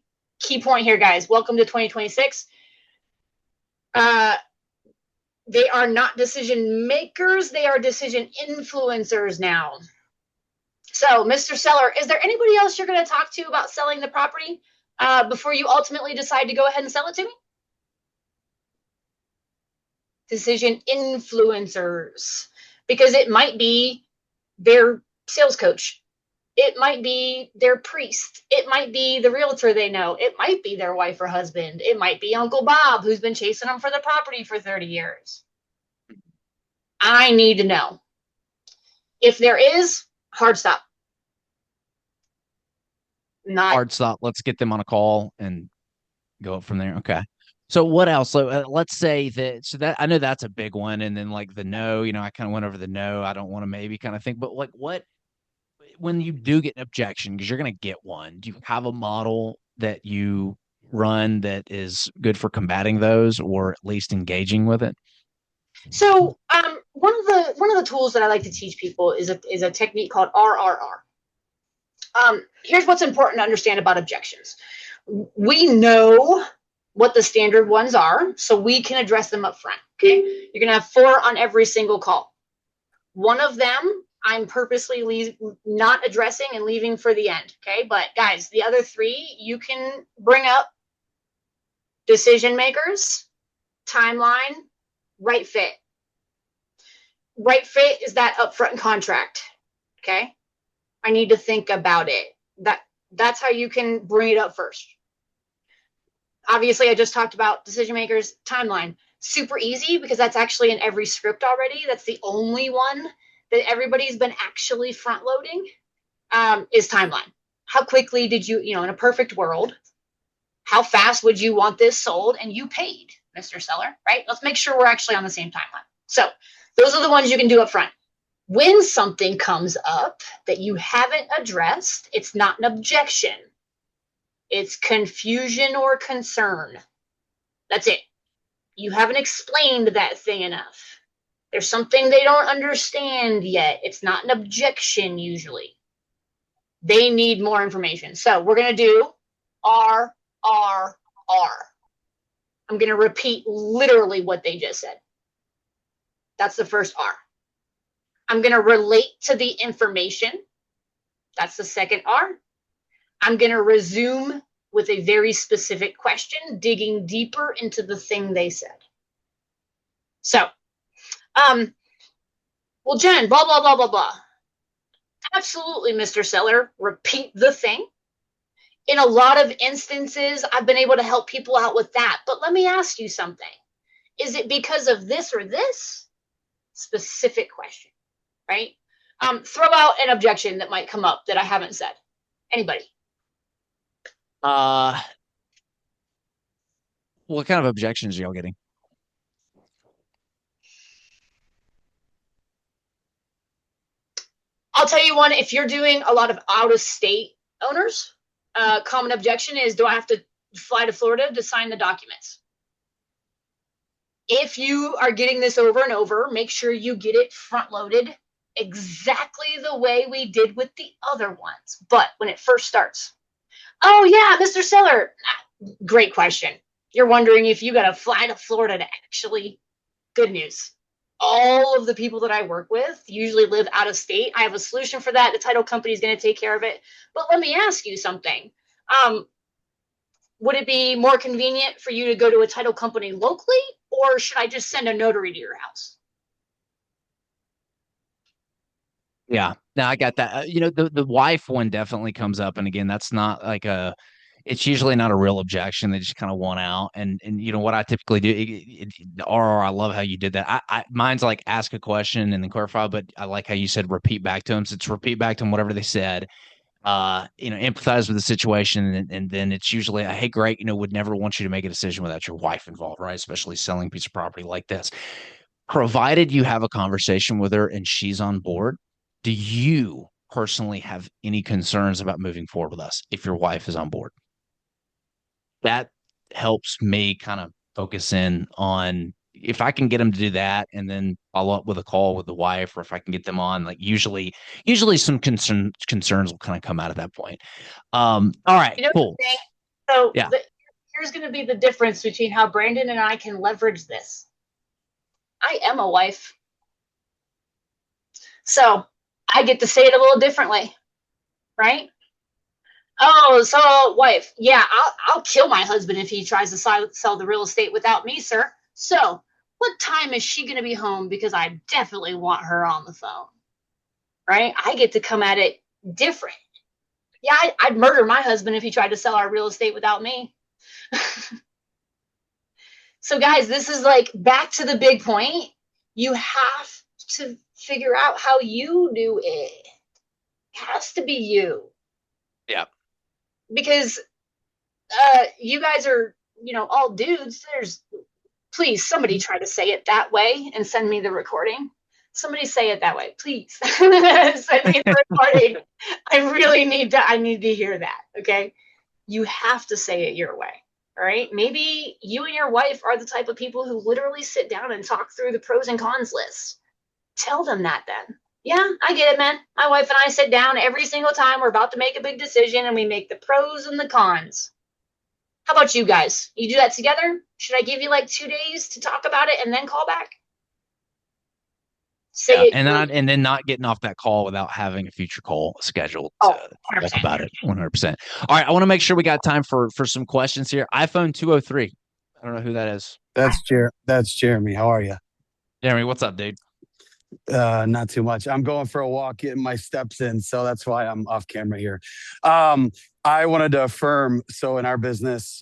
point here, guys. Welcome to 2026. They are not decision makers. They are decision influencers now. So, Mr. Seller, is there anybody else you're going to talk to about selling the property before you ultimately decide to go ahead and sell it to me? Decision influencers, because it might be their sales coach. It might be their priest. It might be the realtor they know. It might be their wife or husband. It might be Uncle Bob, who's been chasing them for the property for 30 years. I need to know. If there is, hard stop. Not
hard stop. Let's get them on a call and go up from there. Okay. So what else? So, let's say that I know that's a big one. And then like the no, I kind of went over the no, I don't want to maybe kind of think, but like when you do get an objection, because you're going to get one, do you have a model that you run that is good for combating those or at least engaging with it?
So one of the tools that I like to teach people is a technique called RRR. Here's what's important to understand about objections. We know what the standard ones are, so we can address them up front. Okay, you're gonna have 4 on every single call. One of them I'm purposely not addressing and leaving for the end. Okay, but guys, the other 3 you can bring up: decision makers, timeline, right fit. Right fit is that upfront contract. Okay, I need to think about it. That's how you can bring it up first. Obviously, I just talked about decision makers, timeline. Super easy because that's actually in every script already. That's the only one that everybody's been actually front loading is timeline. How quickly did you, in a perfect world, how fast would you want this sold? And you paid, Mr. Seller, right? Let's make sure we're actually on the same timeline. So those are the ones you can do up front. When something comes up that you haven't addressed, it's not an objection. It's confusion or concern. That's it. You haven't explained that thing enough. There's something they don't understand yet. It's not an objection usually. They need more information. So we're going to do R, R, R. I'm going to repeat literally what they just said. That's the first R. I'm going to relate to the information. That's the second R. I'm going to resume with a very specific question, digging deeper into the thing they said. So, well, Jen, blah, blah, blah, blah, blah. Absolutely, Mr. Seller. Repeat the thing. In a lot of instances, I've been able to help people out with that. But let me ask you something. Is it because of this or this? Specific question, right? Throw out an objection that might come up that I haven't said. Anybody?
What kind of objections are y'all getting?
I'll tell you one. If you're doing a lot of out-of-state owners, common objection is, do I have to fly to Florida to sign the documents? If you are getting this over and over, make sure you get it front-loaded exactly the way we did with the other ones. But when it first starts, oh yeah, Mr. Seller, great question. You're wondering if you got to fly to Florida to actually, good news. All of the people that I work with usually live out of state. I have a solution for that. The title company is going to take care of it. But let me ask you something. Would it be more convenient for you to go to a title company locally, or should I just send a notary to your house?
Yeah, no, I got that. The wife one definitely comes up, and again, that's not like it's usually not a real objection. They just kind of want out, and what I typically do. I love how you did that. Mine's like ask a question and then clarify, but I like how you said repeat back to them. So it's repeat back to them whatever they said. Empathize with the situation, and then it's usually, hey, great, would never want you to make a decision without your wife involved, right? Especially selling a piece of property like this. Provided you have a conversation with her and she's on board, do you personally have any concerns about moving forward with us if your wife is on board? That helps me kind of focus in on if I can get them to do that and then follow up with a call with the wife, or if I can get them on, like usually some concerns will kind of come out at that point. All right, cool.
So yeah. Here's going to be the difference between how Brandon and I can leverage this. I am a wife. So I get to say it a little differently, right? Oh, so wife, yeah, I'll kill my husband if he tries to sell the real estate without me, sir. So what time is she going to be home? Because I definitely want her on the phone, right? I get to come at it different. Yeah, I'd murder my husband if he tried to sell our real estate without me. So guys, this is like back to the big point. You have to figure out how you do it. It has to be you.
Yeah.
Because you guys are, all dudes. Please, somebody try to say it that way and send me the recording. Somebody say it that way, please. Send me the recording. I need to hear that, okay? You have to say it your way, all right? Maybe you and your wife are the type of people who literally sit down and talk through the pros and cons list. Tell them that then. Yeah, I get it, man. My wife and I sit down every single time we're about to make a big decision, and we make the pros and the cons. How about you guys? You do that together? Should I give you like 2 days to talk about it and then call back?
And then not getting off that call without having a future call scheduled to talk about it 100%. All right, I want to make sure we got time for some questions here. iPhone 203. I don't know who that is.
That's Jeremy. How are you?
Jeremy, what's up, dude?
Not too much. I'm going for a walk, getting my steps in, so that's why I'm off camera here. I wanted to affirm, so in our business,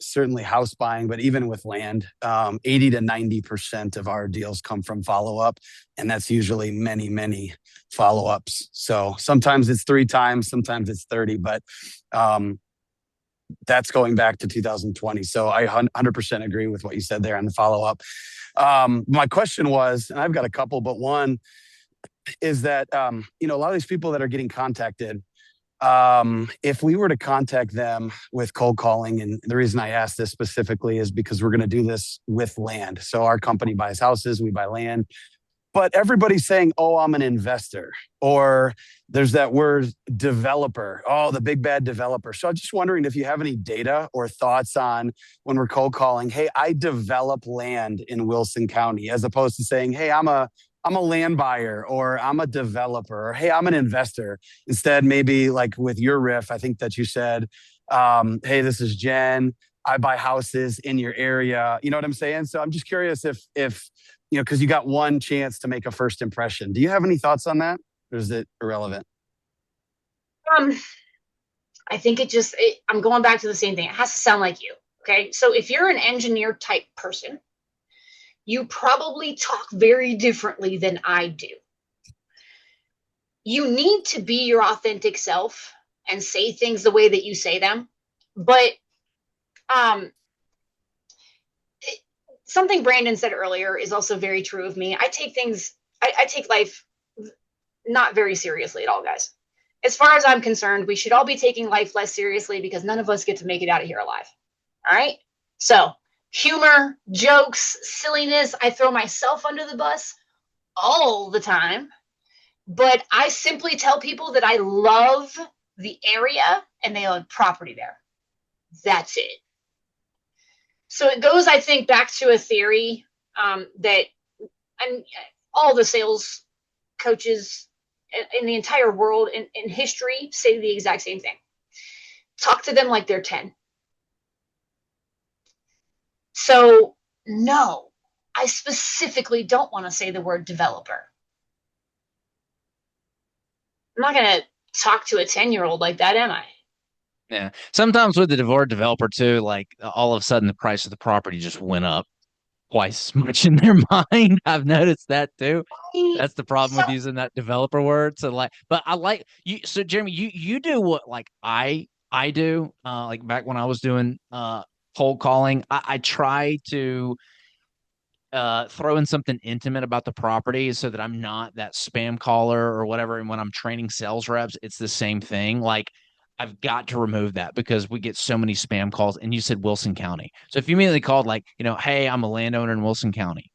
certainly house buying, but even with land, 80 to 90% of our deals come from follow-up, and that's usually many, many follow-ups. So sometimes it's 3 times, sometimes it's 30, but that's going back to 2020. So I 100% agree with what you said there on the follow-up. My question was, and I've got a couple, but one is that, a lot of these people that are getting contacted, if we were to contact them with cold calling, and the reason I asked this specifically is because we're going to do this with land. So our company buys houses, we buy land, but everybody's saying, oh, I'm an investor, or there's that word developer. Oh, the big bad developer. So I'm just wondering if you have any data or thoughts on when we're cold calling, hey, I develop land in Wilson County, as opposed to saying, hey, I'm a I'm a land buyer or I'm a developer or hey, I'm an investor. Instead, maybe like with your riff, I think that you said, hey, this is Jen. I buy houses in your area. You know what I'm saying? So I'm just curious if because you got one chance to make a first impression. Do you have any thoughts on that? Or is it irrelevant?
Um, I think I'm going back to the same thing. It has to sound like you. Okay. So if you're an engineer type person, you probably talk very differently than I do. You need to be your authentic self and say things the way that you say them. But something Brandon said earlier is also very true of me. I take life not very seriously at all, guys. As far as I'm concerned, we should all be taking life less seriously because none of us get to make it out of here alive. All right? So, humor, jokes, silliness, I throw myself under the bus all the time. But I simply tell people that I love the area and they own property there. That's it. So it goes, I think, back to a theory that and all the sales coaches in the entire world in history say the exact same thing. Talk to them like they're 10. So, no, I specifically don't want to say the word developer. I'm not going to talk to a 10-year-old like that, am I?
Yeah. Sometimes with the word developer too, like all of a sudden the price of the property just went up twice as much in their mind. I've noticed that too. That's the problem with using that developer word. So like, but I like you. So Jeremy, you do what like I do. Like back when I was doing cold calling, I try to throw in something intimate about the property so that I'm not that spam caller or whatever. And when I'm training sales reps, it's the same thing. Like I've got to remove that because we get so many spam calls. And you said Wilson County. So if you immediately called like, hey, I'm a landowner in Wilson County.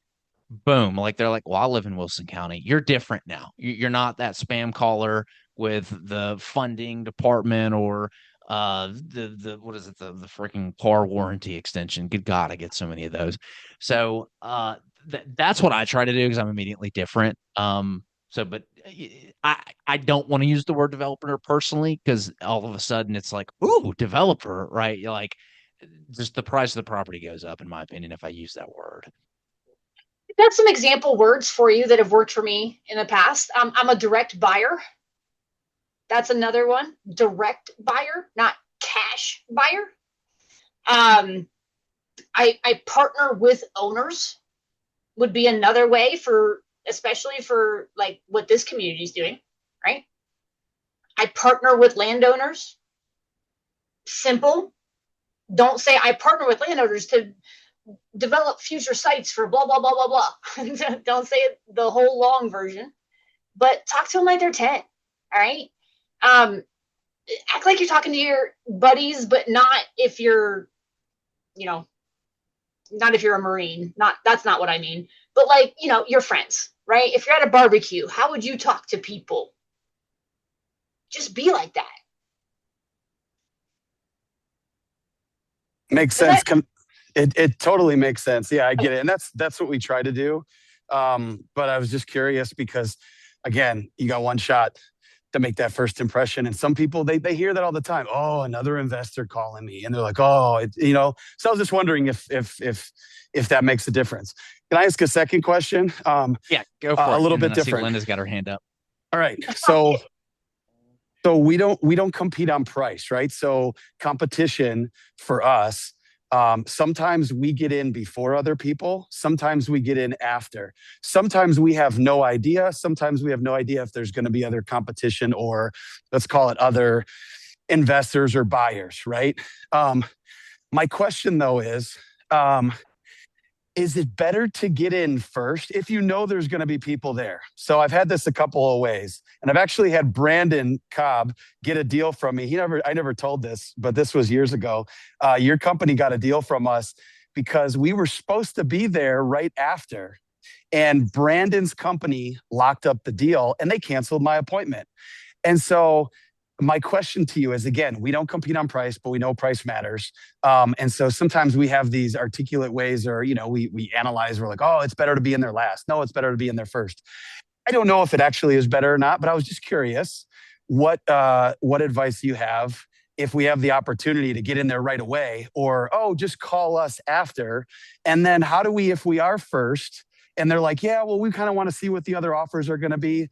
Boom. Like they're like, well, I live in Wilson County. You're different now. You're not that spam caller with the funding department or the what is it, the freaking car warranty extension. Good God, I get so many of those. So that's what I try to do because I'm immediately different. But I don't want to use the word developer personally because all of a sudden it's like, ooh, developer, right? You're like just the price of the property goes up, in my opinion, if I use that word.
Got some example words for you that have worked for me in the past. I'm a direct buyer. That's another one. Direct buyer, not cash buyer. I partner with owners would be another way especially for like what this community is doing, right? I partner with landowners. Simple. Don't say I partner with landowners to develop future sites for blah, blah, blah, blah, blah. Don't say it the whole long version, but talk to them like they're 10. All right. Act like you're talking to your buddies, but not if you're, not if you're a Marine. That's not what I mean. But like, your friends, right? If you're at a barbecue, how would you talk to people? Just be like that.
Makes sense. It totally makes sense. Yeah, I get it. And that's what we try to do. But I was just curious because, again, you got one shot to make that first impression. And some people, they hear that all the time. Oh, another investor calling me. And they're like, oh, So I was just wondering if that makes a difference. Can I ask a second question?
Yeah, go for it.
A little bit different.
Linda's got her hand up.
All right. So we don't compete on price, right? So competition for us, sometimes we get in before other people. Sometimes we get in after. Sometimes we have no idea. Sometimes we have no idea if there's going to be other competition or let's call it other investors or buyers, right? My question though is it better to get in first if you know there's going to be people there? So I've had this a couple of ways, and I've actually had Brandon Cobb get a deal from me. I never told this, but this was years ago. Your company got a deal from us because we were supposed to be there right after, and Brandon's company locked up the deal and they canceled my appointment. And so my question to you is, again, we don't compete on price, but we know price matters. And so sometimes we have these articulate ways, or, we analyze, we're like, oh, it's better to be in there last. No, it's better to be in there first. I don't know if it actually is better or not, but I was just curious what advice you have if we have the opportunity to get in there right away, or, oh, just call us after. And then how do we, if we are first and they're like, yeah, well, we kind of want to see what the other offers are going to be.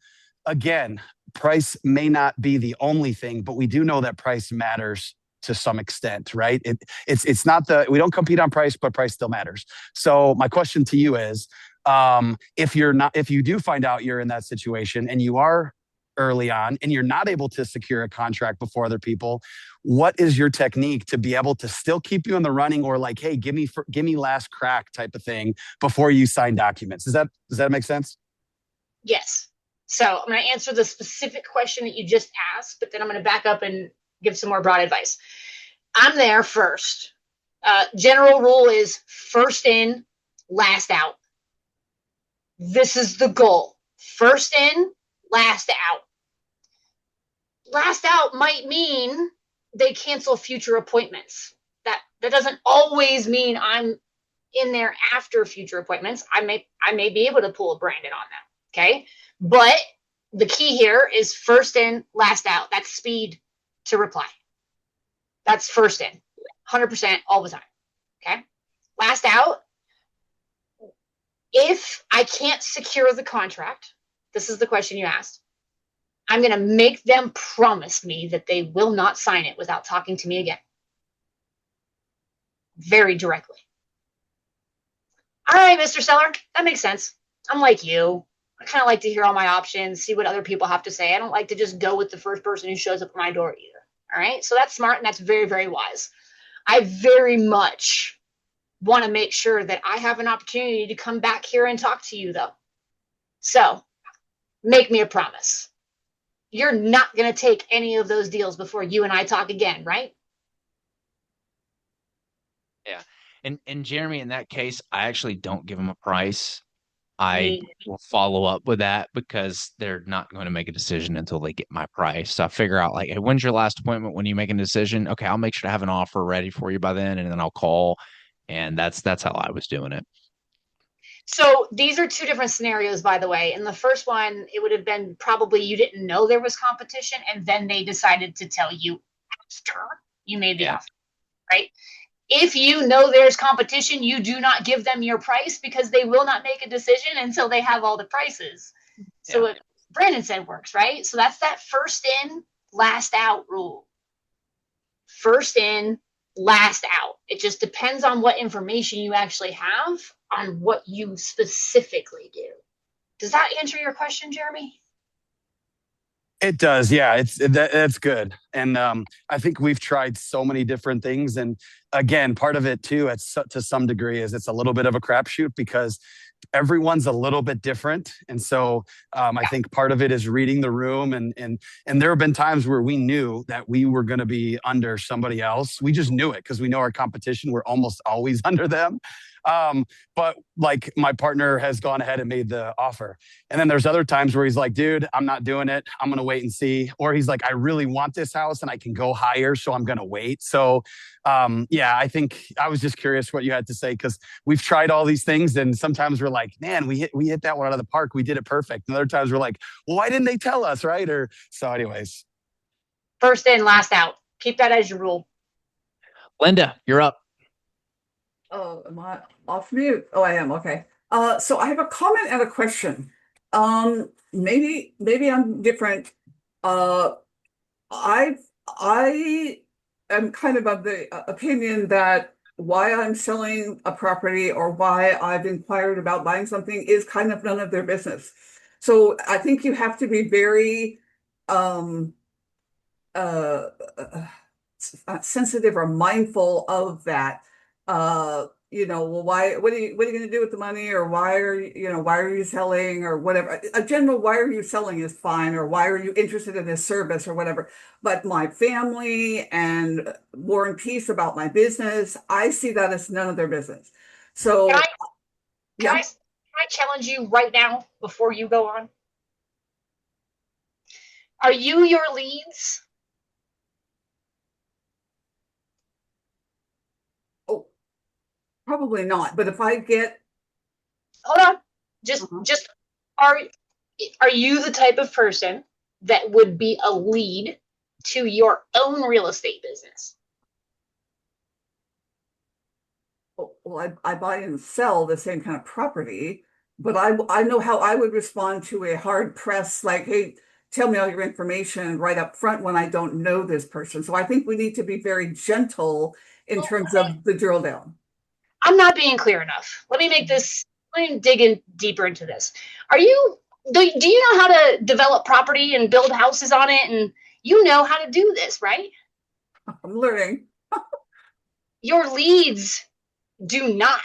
Again, price may not be the only thing, but we do know that price matters to some extent, right? It's not we don't compete on price, but price still matters. So my question to you is, if you do find out you're in that situation and you are early on and you're not able to secure a contract before other people, what is your technique to be able to still keep you in the running, or like, hey, give me last crack type of thing before you sign documents? Does that make sense?
Yes. So I'm going to answer the specific question that you just asked, but then I'm going to back up and give some more broad advice. I'm there first. General rule is first in, last out. This is the goal. First in, last out. Last out might mean they cancel future appointments. That doesn't always mean I'm in there after future appointments. I may be able to pull a Brandon on them. Okay. But the key here is first in, last out. That's speed to reply. That's first in, 100% all the time. Okay. Last out. If I can't secure the contract, this is the question you asked, I'm going to make them promise me that they will not sign it without talking to me again. Very directly. All right, Mr. Seller, that makes sense. I'm like you. I kind of like to hear all my options, see what other people have to say. I don't like to just go with the first person who shows up at my door either. All right, so that's smart and that's very, very wise. I very much want to make sure that I have an opportunity to come back here and talk to you, though. So make me a promise. You're not going to take any of those deals before you and I talk again, right?
Yeah. And Jeremy, in that case, I actually don't give them a price. I will follow up with that because they're not going to make a decision until they get my price. So I figure out like, hey, when's your last appointment? When are you making a decision? Okay, I'll make sure to have an offer ready for you by then, and then I'll call. And that's how I was doing it.
So these are two different scenarios, by the way. In the first one, it would have been probably you didn't know there was competition, and then they decided to tell you after you made the offer, right? If you know there's competition, you do not give them your price because they will not make a decision until they have all the prices. So what Brandon said works, right? So that's that first in, last out rule. First in, last out. It just depends on what information you actually have on what you specifically do. Does that answer your question, Jeremy?
It does. Yeah, that's good. And I think we've tried so many different things. And again, part of it too, to some degree, is it's a little bit of a crapshoot because everyone's a little bit different. And so I think part of it is reading the room. And there have been times where we knew that we were going to be under somebody else. We just knew it because we know our competition. We're almost always under them. But like my partner has gone ahead and made the offer. And then there's other times where he's like, dude, I'm not doing it. I'm going to wait and see. Or he's like, I really want this house and I can go higher. So I'm going to wait. So I think I was just curious what you had to say, because we've tried all these things and sometimes we're like, man, we hit that one out of the park. We did it perfect. And other times we're like, well, why didn't they tell us? Right. So anyways.
First in, last out. Keep that as your rule.
Linda, you're up.
Oh, am I off mute? Oh, I am. Okay. So I have a comment and a question. Maybe I'm different. I am kind of the opinion that why I'm selling a property or why I've inquired about buying something is kind of none of their business. So I think you have to be very sensitive or mindful of that. Well, why? What are you going to do with the money, or why are you selling, or whatever? A general why are you selling is fine, or why are you interested in this service, or whatever. But my family and War and Peace about my business, I see that as none of their business. So,
can I challenge you right now before you go on? Are you your leads?
Probably not. But if I get,
Hold on. Just are you the type of person that would be a lead to your own real estate business?
well, I buy and sell the same kind of property, but I know how I would respond to a hard press, like, hey, tell me all your information right up front when I don't know this person. So I think we need to be very gentle in terms of the drill down.
I'm not being clear enough. Let me dig in deeper into this. Do you know how to develop property and build houses on it? And you know how to do this, right?
I'm learning.
Your leads do not.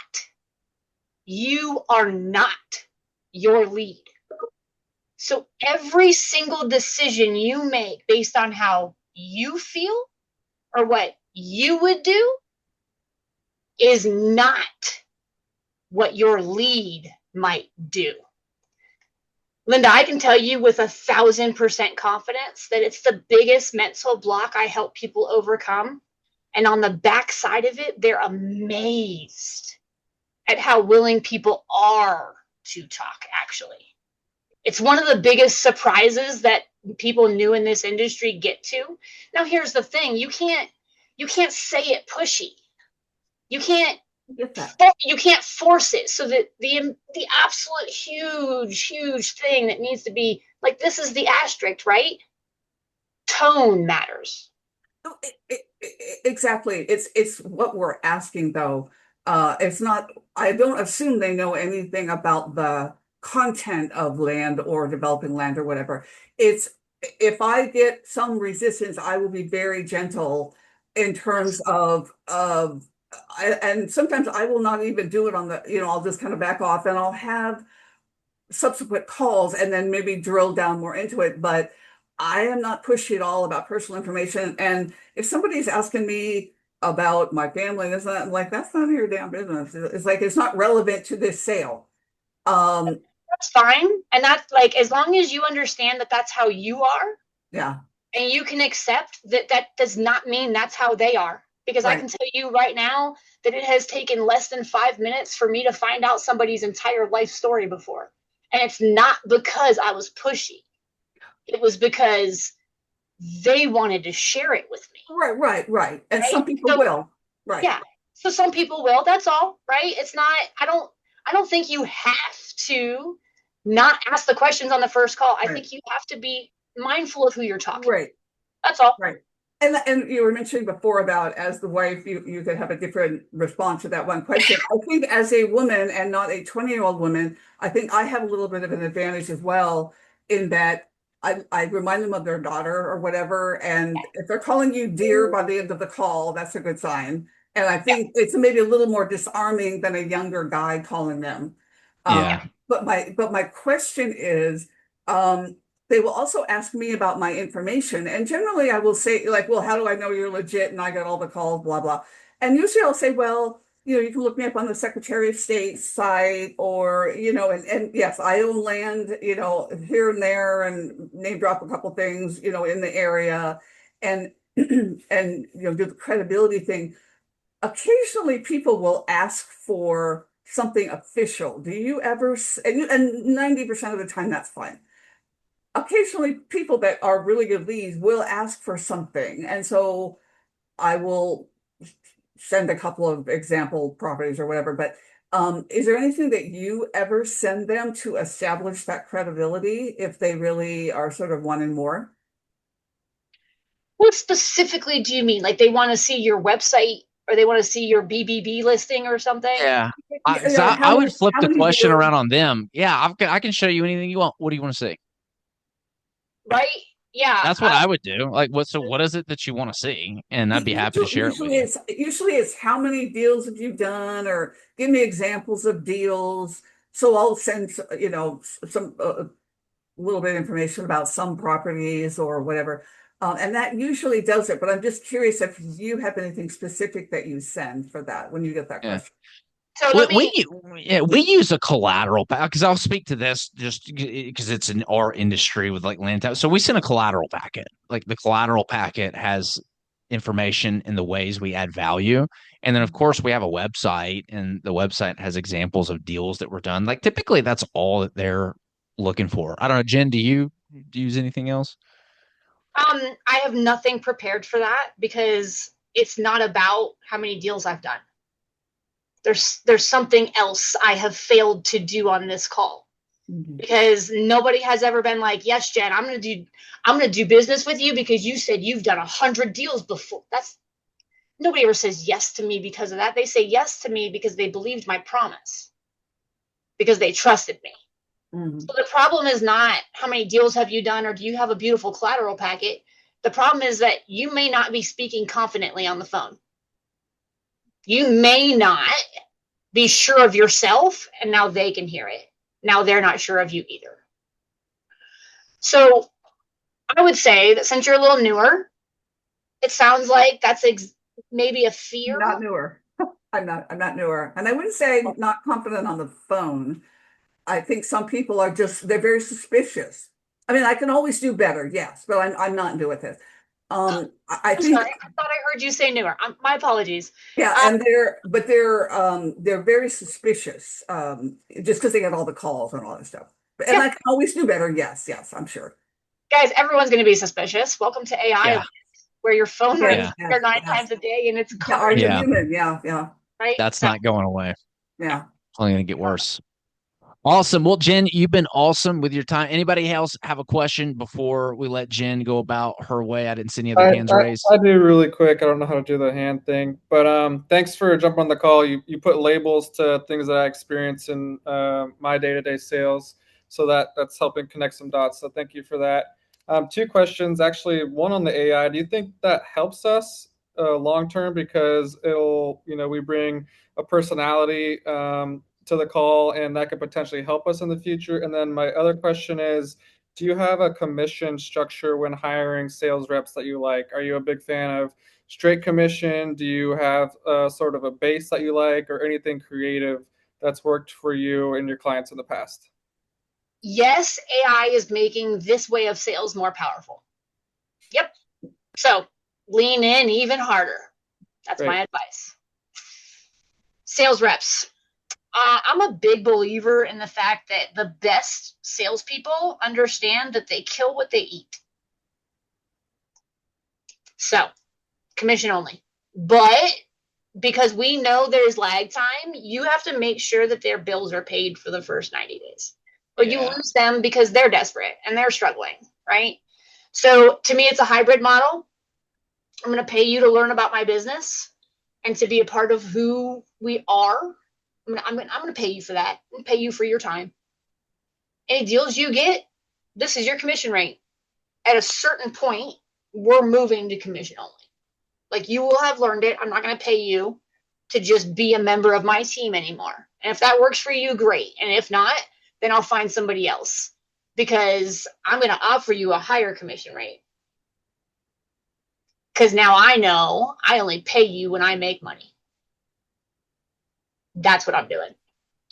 You are not your lead. So every single decision you make based on how you feel or what you would do is not what your lead might do. Linda, I can tell you with 1,000% confidence that it's the biggest mental block I help people overcome. And on the backside of it, they're amazed at how willing people are to talk, actually. It's one of the biggest surprises that people new in this industry get to. Now, here's the thing. You can't say it pushy. You can't force it. So that the absolute huge thing that needs to be, like, this is the asterisk, right? Tone matters.
Exactly. It's what we're asking though. It's not, I don't assume they know anything about the content of land or developing land or whatever. It's, if I get some resistance, I will be very gentle in terms of and sometimes I will not even do it on the, I'll just kind of back off and I'll have subsequent calls and then maybe drill down more into it. But I am not pushy at all about personal information. And if somebody's asking me about my family, that's not like, that's none of your damn business. It's like, it's not relevant to this sale.
That's fine. And that's like, as long as you understand that that's how you are.
Yeah.
And you can accept that that does not mean that's how they are. Because right. I can tell you right now that it has taken less than 5 minutes for me to find out somebody's entire life story before. And it's not because I was pushy. It was because they wanted to share it with me.
Right. And some people will. Right.
Yeah. So some people will. That's all. Right. It's not, I don't think you have to not ask the questions on the first call. I think you have to be mindful of who you're talking.
Right.
That's all.
Right. And you were mentioning before about, as the wife, you could have a different response to that one question. I think as a woman and not a 20-year-old woman, I think I have a little bit of an advantage as well in that I remind them of their daughter or whatever. And if they're calling you dear by the end of the call, that's a good sign. And I think it's maybe a little more disarming than a younger guy calling them. But my question is, they will also ask me about my information. And generally I will say, like, well, how do I know you're legit? And I got all the calls, blah, blah. And usually I'll say, well, you can look me up on the Secretary of State site or, and yes, I own land, here and there, and name drop a couple things, in the area, and, and, do the credibility thing. Occasionally people will ask for something official. Do you ever, and 90% of the time that's fine. Occasionally people that are really good leads will ask for something. And so I will send a couple of example properties or whatever, but is there anything that you ever send them to establish that credibility if they really are sort of wanting more?
What specifically do you mean? Like they want to see your website or they want to see your BBB listing or something?
Yeah. I would flip the question around on them. Yeah, I can show you anything you want. What do you want to see?
Right? Yeah.
That's what I would do. Like, what is it that you want to see? And I'd be happy to share it with you.
Usually it's how many deals have you done, or give me examples of deals. So I'll send, some little bit of information about some properties or whatever. And that usually does it. But I'm just curious if you have anything specific that you send for that when you get that question.
So
we use a collateral pack, because I'll speak to this just because it's in our industry with like land. So we send a collateral packet. Like the collateral packet has information in the ways we add value. And then, of course, we have a website, and the website has examples of deals that were done. Like typically, that's all that they're looking for. I don't know, Jen, do you use anything else?
I have nothing prepared for that because it's not about how many deals I've done. There's something else I have failed to do on this call. Because nobody has ever been like, yes, Jen, I'm gonna do business with you because you said you've done 100 deals before. Nobody ever says yes to me because of that. They say yes to me because they believed my promise, because they trusted me. So the problem is not how many deals have you done or do you have a beautiful collateral packet. The problem is that you may not be speaking confidently on the phone. You may not be sure of yourself, and now they can hear it. Now they're not sure of you either. So I would say that since you're a little newer, it sounds like that's maybe a fear.
Not newer. I'm not newer. And I wouldn't say not confident on the phone. I think some people are they're very suspicious. I mean, I can always do better, yes, but I'm not new at this. I think
sorry, I thought I heard you say newer. My apologies.
Yeah, and they're very suspicious, just because they get all the calls and all that stuff. And I can always do better. Yes, I'm sure.
Guys, everyone's going to be suspicious. Welcome to AI, where your phone rings 9 times a day, and it's
human.
Right.
That's not going away.
Yeah,
it's only going to get worse. Awesome. Well, Jen, you've been awesome with your time. Anybody else have a question before we let Jen go about her way? I didn't see any other hands raised.
I do really quick. I don't know how to do the hand thing, but thanks for jumping on the call. You put labels to things that I experience in my day-to-day sales, so that's helping connect some dots. So thank you for that. 2 questions, actually. One on the AI. Do you think that helps us long term because it'll, we bring a personality to the call, and that could potentially help us in the future? And then my other question is, do you have a commission structure when hiring sales reps that you like? Are you a big fan of straight commission? Do you have sort of a base that you like, or anything creative that's worked for you and your clients in the past?
Yes, AI is making this way of sales more powerful. Yep. So lean in even harder. That's my advice. Sales reps. I'm a big believer in the fact that the best salespeople understand that they kill what they eat. So, commission only. But because we know there's lag time, you have to make sure that their bills are paid for the first 90 days. But you lose them because they're desperate and they're struggling, right? So, to me, it's a hybrid model. I'm going to pay you to learn about my business and to be a part of who we are. I'm going to pay you for that and pay you for your time. Any deals you get, this is your commission rate. At a certain point, we're moving to commission only. Like, you will have learned it. I'm not going to pay you to just be a member of my team anymore. And if that works for you, great. And if not, then I'll find somebody else, because I'm going to offer you a higher commission rate. Because now I know I only pay you when I make money. That's what I'm doing.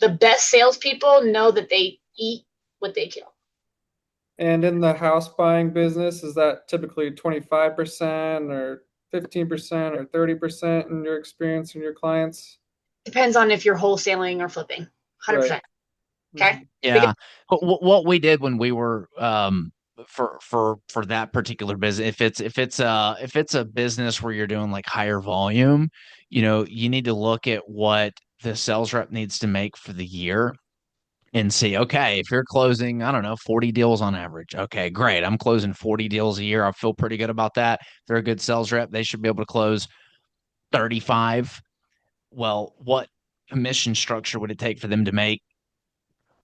The best salespeople know that they eat what they kill.
And in the house buying business, is that typically 25% or 15% or 30% in your experience and your clients?
Depends on if you're wholesaling or flipping. 100%. Right. Okay.
Yeah. What we did when we were for that particular business, if it's a business where you're doing like higher volume, you need to look at what the sales rep needs to make for the year and see, okay, if you're closing, I don't know, 40 deals on average. Okay, great. I'm closing 40 deals a year. I feel pretty good about that. If they're a good sales rep, they should be able to close 35. Well, what commission structure would it take for them to make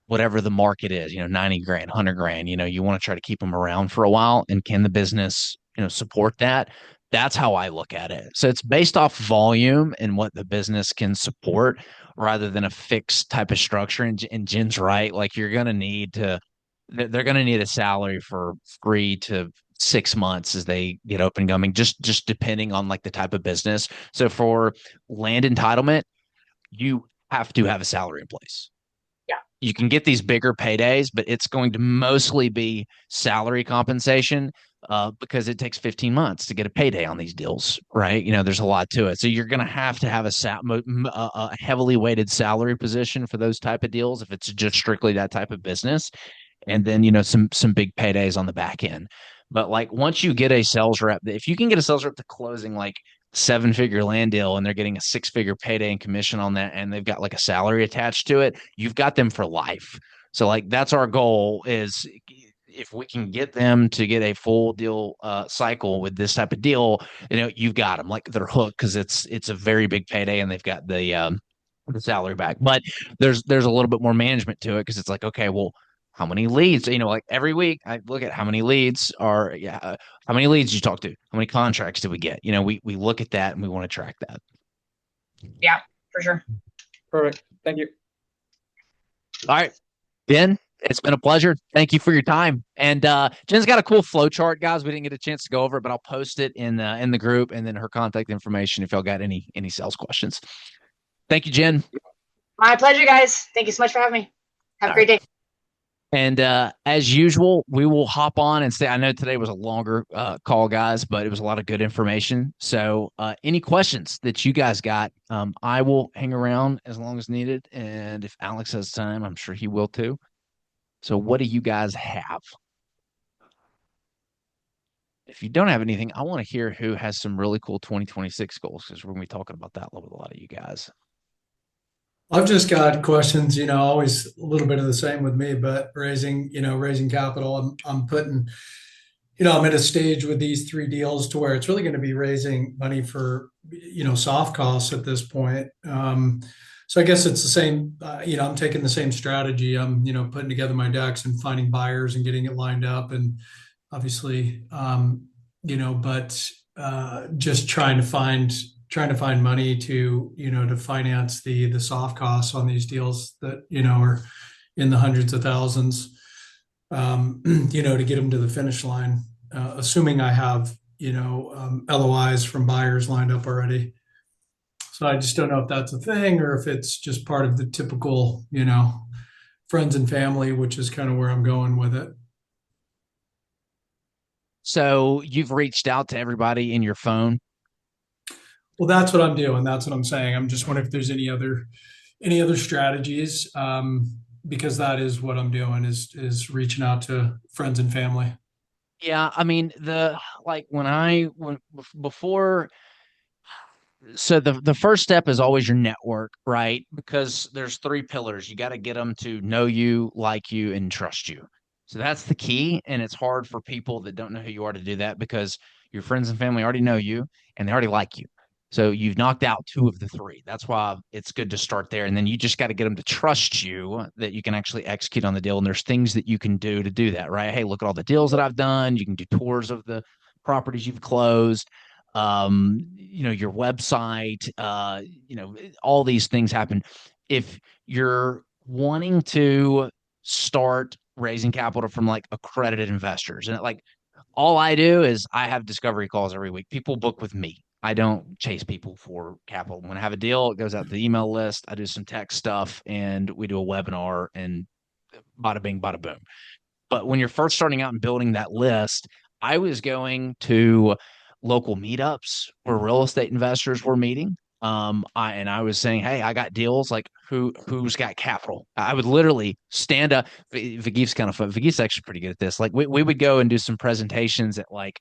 whatever the market is, 90 grand, 100 grand, you want to try to keep them around for a while. And can the business, support that? That's how I look at it. So it's based off volume and what the business can support rather than a fixed type of structure. And Jen's right. Like, they're going to need a salary for 3 to 6 months as they get up and coming, just depending on like the type of business. So for land entitlement, you have to have a salary in place. You can get these bigger paydays, but it's going to mostly be salary compensation. because it takes 15 months to get a payday on these deals, right? You know, there's a lot to it. So you're going to have a heavily weighted salary position for those type of deals if it's just strictly that type of business. And then, you know, some big paydays on the back end. But like once you get a sales rep, if you can get a sales rep to closing like 7-figure land deal and they're getting a 6-figure payday and commission on that and they've got like a salary attached to it, you've got them for life. So like that's our goal is if we can get them to get a full deal cycle with this type of deal, you know, you've got them like they're hooked because it's a very big payday and they've got the salary back. But there's a little bit more management to it because it's like, okay, well, how many leads? You know, like every week I look at how many leads are, how many leads you talk to, how many contracts did we get? You know, we look at that and we want to track that.
Yeah, for sure.
Perfect. Thank you.
All right, Ben, it's been a pleasure. Thank you for your time. And Jen's got a cool flow chart, guys. We didn't get a chance to go over it, but I'll post it in the group and then her contact information if y'all got any sales questions. Thank you, Jen.
My pleasure, guys. Thank you so much for having me. Have a great day.
And as usual, we will hop on and say, I know today was a longer call, guys, but it was a lot of good information. So any questions that you guys got, I will hang around as long as needed. And if Alex has time, I'm sure he will too. So what do you guys have? If you don't have anything, I want to hear who has some really cool 2026 goals because we're going to be talking about that with a lot of you guys.
I've just got questions, always a little bit of the same with me, but raising capital. I'm putting, I'm at a stage with these 3 deals to where it's really going to be raising money for, soft costs at this point. So I guess it's the same, I'm taking the same strategy. I'm, putting together my decks and finding buyers and getting it lined up. And obviously, but just trying to find money to to finance the soft costs on these deals that are in the hundreds of thousands, to get them to the finish line, assuming I have LOIs from buyers lined up already. So I just don't know if that's a thing or if it's just part of the typical friends and family, which is kind of where I'm going with it.
So you've reached out to everybody in your phone.
Well, that's what I'm doing. That's what I'm saying. I'm just wondering if there's any other strategies, because that is what I'm doing is reaching out to friends and family.
Yeah, I mean before. So the first step is always your network, right? Because there's 3 pillars. You got to get them to know you, like you, and trust you. So that's the key. And it's hard for people that don't know who you are to do that because your friends and family already know you and they already like you. So you've knocked out 2 of the 3. That's why it's good to start there. And then you just got to get them to trust you that you can actually execute on the deal. And there's things that you can do that, right? Hey, look at all the deals that I've done. You can do tours of the properties you've closed. Your website, all these things happen. If you're wanting to start raising capital from like accredited investors, and like all I do is I have discovery calls every week. People book with me. I don't chase people for capital. When I have a deal, it goes out to the email list. I do some tech stuff and we do a webinar and bada bing, bada boom. But when you're first starting out and building that list, I was going to local meetups where real estate investors were meeting. I was saying, hey, I got deals. Like who's got capital? I would literally stand up. Vigif's kind of fun. Vigif's actually pretty good at this. Like we would go and do some presentations at like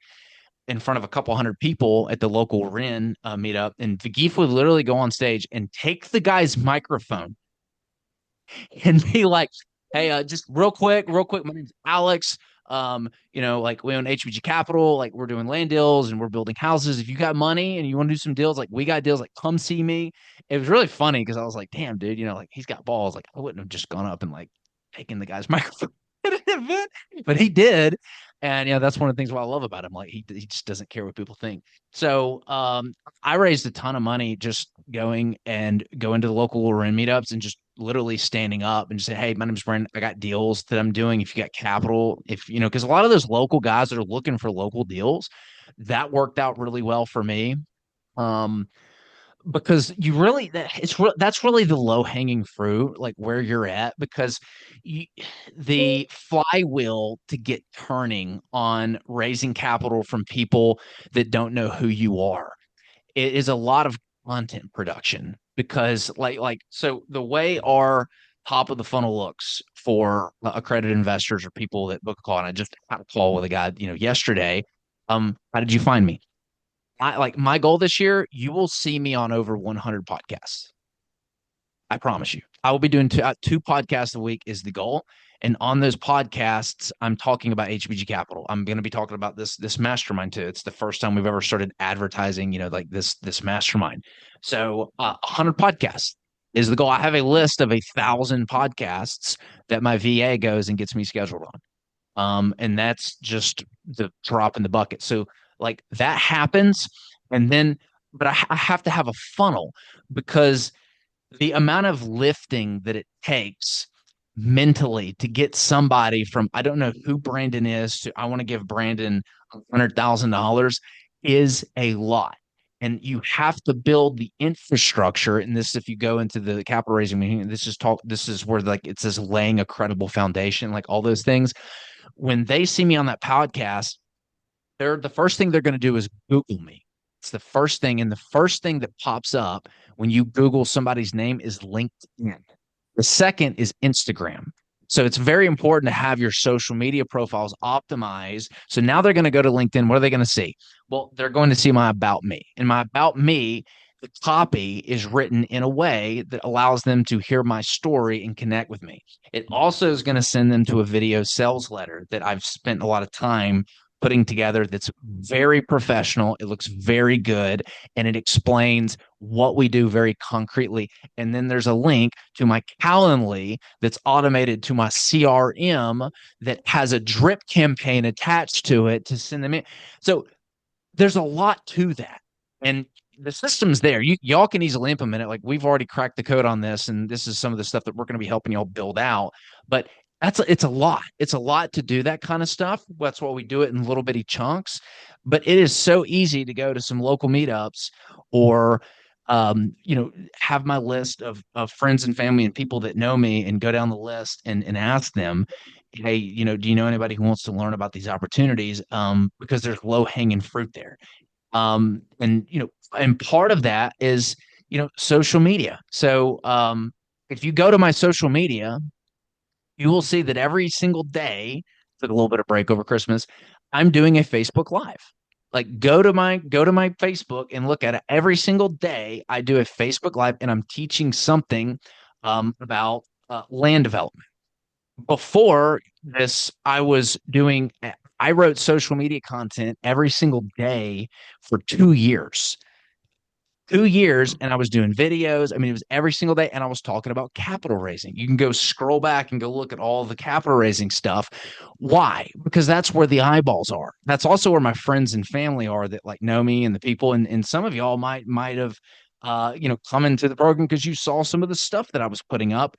in front of a couple hundred people at the local REN meetup, and Vigif would literally go on stage and take the guy's microphone and be like, hey, just real quick, my name's Alex. Like we own HBG Capital, like we're doing land deals and we're building houses. If you got money and you want to do some deals, like we got deals, like come see me. It was really funny because I was like, damn, dude, like he's got balls. Like I wouldn't have just gone up and like taken the guy's microphone at an event, but he did. And that's one of the things what I love about him. Like he just doesn't care what people think. So I raised a ton of money just going into the local REN meetups and just literally standing up and just say, hey, my name's Brandon. I got deals that I'm doing. If you got capital, because a lot of those local guys that are looking for local deals, that worked out really well for me. because that's really the low hanging fruit, like where you're at, because you, the flywheel to get turning on raising capital from people that don't know who you are, it is a lot of content production. Because so the way our top of the funnel looks for accredited investors or people that book a call, and I just had a call with a guy, yesterday. How did you find me? My goal this year, you will see me on over 100 podcasts. I promise you. I will be doing two podcasts a week is the goal. And on those podcasts, I'm talking about HBG Capital. I'm going to be talking about this mastermind too. It's the first time we've ever started advertising, like this mastermind. So 100 podcasts is the goal. I have a list of 1,000 podcasts that my VA goes and gets me scheduled on. And that's just the drop in the bucket. So like that happens, and then, but I have to have a funnel, because the amount of lifting that it takes mentally to get somebody from I don't know who Brandon is to I want to give Brandon $100,000 is a lot. And you have to build the infrastructure. And this, if you go into the capital raising meeting, this is where like it says laying a credible foundation, like all those things. When they see me on that podcast, the first thing they're going to do is Google me. It's the first thing. And the first thing that pops up when you Google somebody's name is LinkedIn. The second is Instagram. So it's very important to have your social media profiles optimized. So now they're going to go to LinkedIn. What are they going to see? Well, they're going to see my About Me. And my About Me, the copy is written in a way that allows them to hear my story and connect with me. It also is going to send them to a video sales letter that I've spent a lot of time putting together, that's very professional. It looks very good, and it explains what we do very concretely. And then there's a link to my Calendly that's automated to my CRM that has a drip campaign attached to it to send them in. So there's a lot to that. And the system's there. Y'all can easily implement it. Like, we've already cracked the code on this, and this is some of the stuff that we're going to be helping y'all build out. But it's a lot. It's a lot to do that kind of stuff. That's why we do it in little bitty chunks. But it is so easy to go to some local meetups, or have my list of friends and family and people that know me, and go down the list and ask them, hey, do you know anybody who wants to learn about these opportunities? Because there's low hanging fruit there. And part of that is, social media. So if you go to my social media, you will see that every single day, took a little bit of break over Christmas, I'm doing a Facebook Live. Like, go to my Facebook and look at it. Every single day I do a Facebook Live, and I'm teaching something about land development. Before this, I wrote social media content every single day for 2 years. 2 years, and I was doing videos. I mean, it was every single day, and I was talking about capital raising. You can go scroll back and go look at all the capital raising stuff. Why? Because that's where the eyeballs are. That's also where my friends and family are that like know me, and the people, and some of y'all might have come into the program because you saw some of the stuff that I was putting up.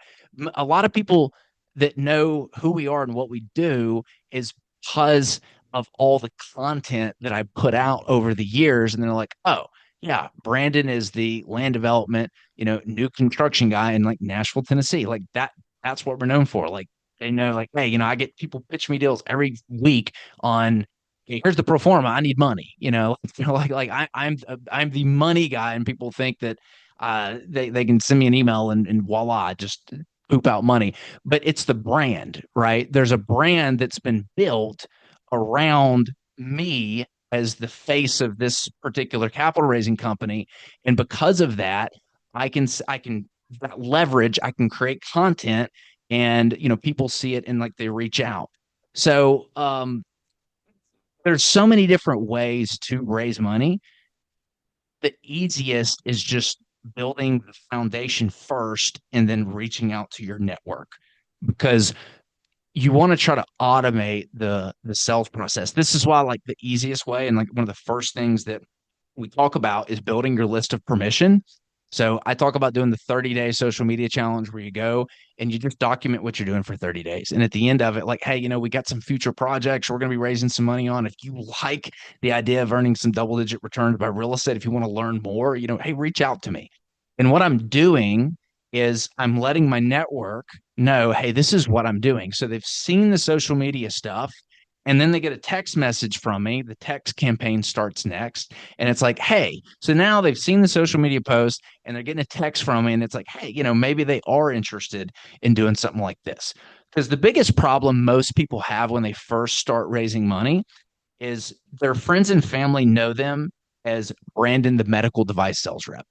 A lot of people that know who we are and what we do is because of all the content that I put out over the years. And they're like, oh, yeah, Brandon is the land development, new construction guy in like Nashville, Tennessee. Like that's what we're known for. Like, they know, like, hey, I get people pitch me deals every week on, hey, here's the pro forma. I need money. I'm the money guy, and people think that they can send me an email and voila, just poop out money. But it's the brand, right? There's a brand that's been built around me as the face of this particular capital raising company. And because of that, I can that leverage, I can create content, and, people see it and like they reach out. So, there's so many different ways to raise money. The easiest is just building the foundation first and then reaching out to your network, because you want to try to automate the sales process. This is why, like, the easiest way, and like one of the first things that we talk about is building your list of permission. So I talk about doing the 30-day social media challenge where you go and you just document what you're doing for 30 days. And at the end of it, like, hey, we got some future projects we're going to be raising some money on. If you like the idea of earning some double-digit returns by real estate, if you want to learn more, hey, reach out to me. And what I'm doing is I'm letting my network know, hey, this is what I'm doing. So they've seen the social media stuff. And then they get a text message from me. The text campaign starts next. And it's like, hey, so now they've seen the social media post and they're getting a text from me. And it's like, hey, maybe they are interested in doing something like this. Because the biggest problem most people have when they first start raising money is their friends and family know them as Brandon, the medical device sales rep.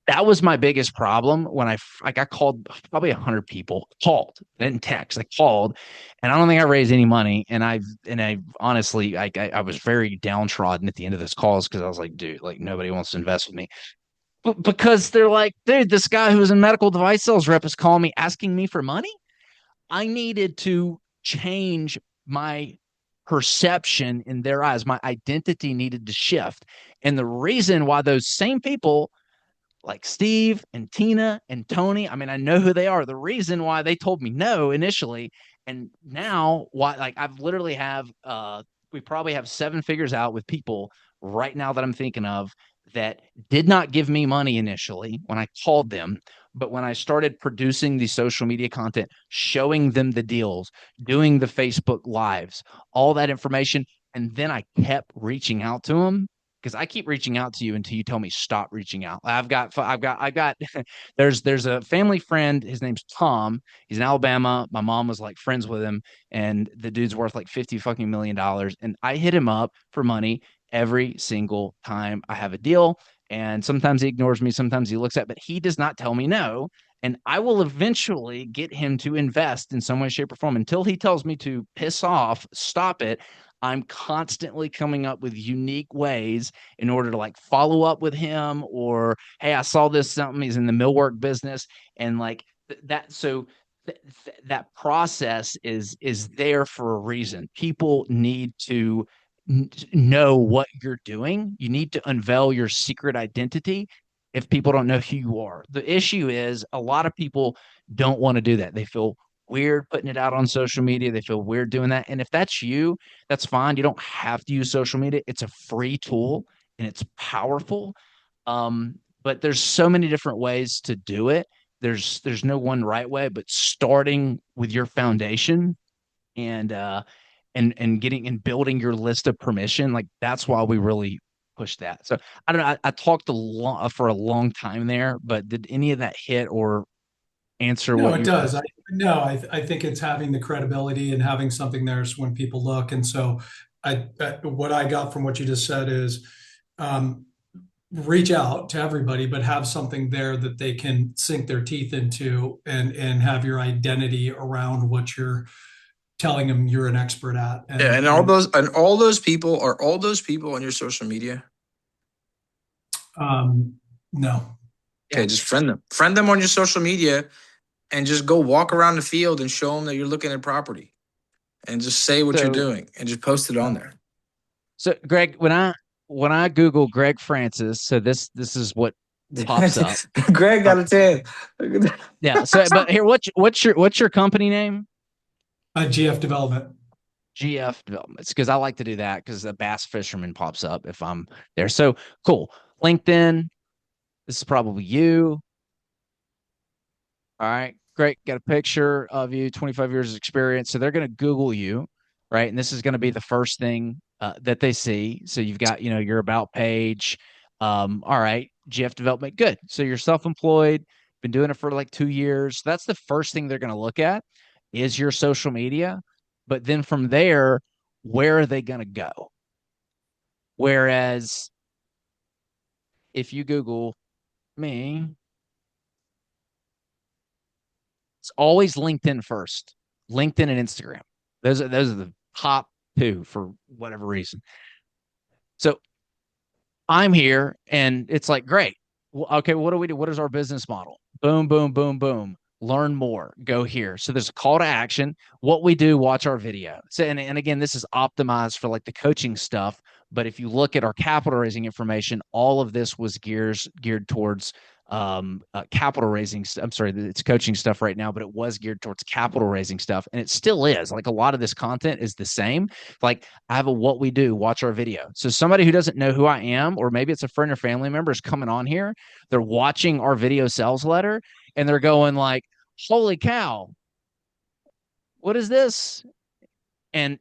That was my biggest problem when I got called. Probably 100 people called. I didn't text. I called, and I don't think I raised any money. And I honestly, I was very downtrodden at the end of this calls because I was like, dude, like nobody wants to invest with me. But because they're like, dude, this guy who was a medical device sales rep is calling me asking me for money. I needed to change my perception in their eyes. My identity needed to shift. And the reason why those same people like Steve and Tina and Tony. I mean, I know who they are. The reason why they told me no initially, and now why, like I've literally have, we probably have 7 figures out with people right now that I'm thinking of that did not give me money initially when I called them. But when I started producing the social media content, showing them the deals, doing the Facebook lives, all that information, and then I kept reaching out to them because I keep reaching out to you until you tell me stop reaching out. I've got there's a family friend. His name's Tom. He's in Alabama. My mom was like friends with him, and the dude's worth like 50 fucking million dollars. And I hit him up for money every single time I have a deal. And sometimes he ignores me, sometimes he looks at, but he does not tell me no. And I will eventually get him to invest in some way, shape, or form until he tells me to piss off, stop it. I'm constantly coming up with unique ways in order to like follow up with him or, hey, I saw this something. He's in the millwork business. And like that. So that process is there for a reason. People need to know what you're doing. You need to unveil your secret identity if people don't know who you are. The issue is a lot of people don't want to do that. They feel weird putting it out on social media. They feel weird doing that. And if that's you, that's fine. You don't have to use social media. It's a free tool and it's powerful. But there's so many different ways to do it. There's no one right way, but starting with your foundation and and getting and building your list of permission, like that's why we really push that. So I don't know. I talked for a long time there, but did any of that hit or answer
No,
what
it
you were?
does. I think it's having the credibility and having something there so when people look. And so what I got from what you just said is, um, reach out to everybody, but have something there that they can sink their teeth into and have your identity around what you're telling them you're an expert at.
Yeah, and
And
all those people are all those people on your social media.
no.
Okay, just friend them on your social media, and just go walk around the field and show them that you're looking at property, and just say what you're
So
doing and just post it on there.
so Greg, when I Google Greg Francis, so this is what pops up.
Greg got a 10.
Yeah. So but here, what's your company name?
GF Development.
GF Developments, because I like to do that because the bass fisherman pops up if I'm there. So cool. LinkedIn. This is probably you. All right, great. Got a picture of you, 25 years of experience. So they're going to Google you, right? And this is going to be the first thing that they see. So you've got, your about page. All right, GF Development, good. So you're self-employed, been doing it for like 2 years. That's the first thing they're going to look at is your social media. But then from there, where are they going to go? Whereas if you Google me, it's always LinkedIn first. LinkedIn and Instagram. Those are the top 2 for whatever reason. So I'm here and it's like, great. Well, okay, what do we do? What is our business model? Boom, boom, boom, boom. Learn more. Go here. So there's a call to action. What we do, watch our video. So and again, this is optimized for like the coaching stuff. But if you look at our capital raising information, all of this was geared towards capital raising. I'm sorry, it's coaching stuff right now, but it was geared towards capital raising stuff. And it still is. Like a lot of this content is the same. Like I have a what we do, watch our video. So somebody who doesn't know who I am, or maybe it's a friend or family member is coming on here, they're watching our video sales letter and they're going like, holy cow, what is this? And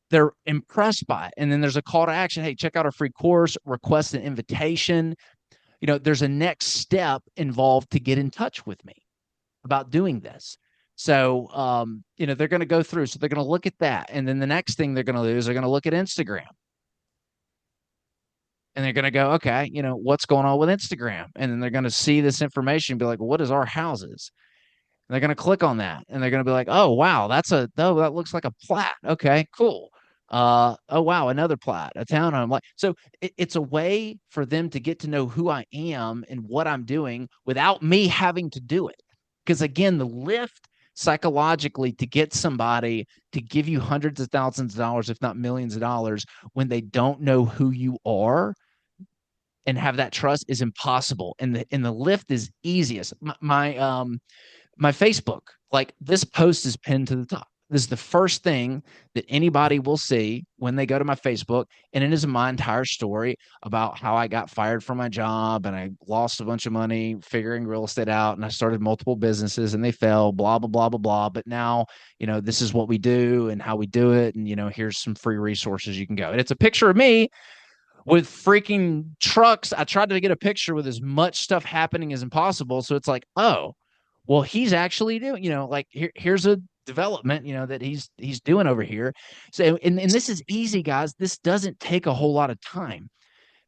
they're impressed by it. And then there's a call to action. Hey, check out our free course, request an invitation. There's a next step involved to get in touch with me about doing this. So, they're going to go through. So they're going to look at that. And then the next thing they're going to do is they're going to look at Instagram. And they're going to go, okay, what's going on with Instagram? And then they're going to see this information and be like, well, what is our houses? And they're going to click on that and they're going to be like, oh, wow, that looks like a plat. Okay, cool. Oh, wow, another plat, a townhome. Like, so it's a way for them to get to know who I am and what I'm doing without me having to do it. Because again, the lift psychologically to get somebody to give you hundreds of thousands of dollars, if not millions of dollars, when they don't know who you are and have that trust is impossible. And the lift is easiest. My Facebook, like this post is pinned to the top. This is the first thing that anybody will see when they go to my Facebook. And it is my entire story about how I got fired from my job and I lost a bunch of money figuring real estate out. And I started multiple businesses and they fell, blah, blah, blah, blah, blah. But now, this is what we do and how we do it. And, here's some free resources you can go. And it's a picture of me with freaking trucks. I tried to get a picture with as much stuff happening as impossible. So it's like, oh, well, he's actually doing, like here's a development, that he's doing over here. So, and this is easy, guys. This doesn't take a whole lot of time.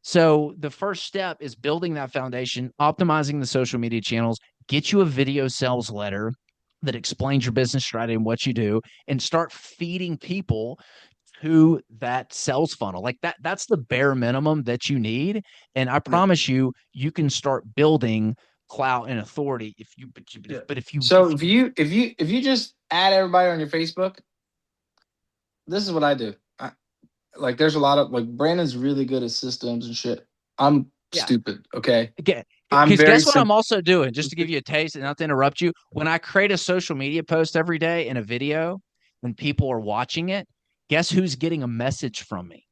So the first step is building that foundation, optimizing the social media channels, get you a video sales letter that explains your business strategy and what you do, and start feeding people to that sales funnel. Like that's the bare minimum that you need. And I promise you, you can start building clout and authority if you, but if you,
So if you just add everybody on your Facebook, this is what I do. Like there's a lot of like Brandon's really good at systems and shit. I'm stupid. Okay.
Because guess what I'm also doing, just to give you a taste and not to interrupt you. When I create a social media post every day in a video, when people are watching it, guess who's getting a message from me?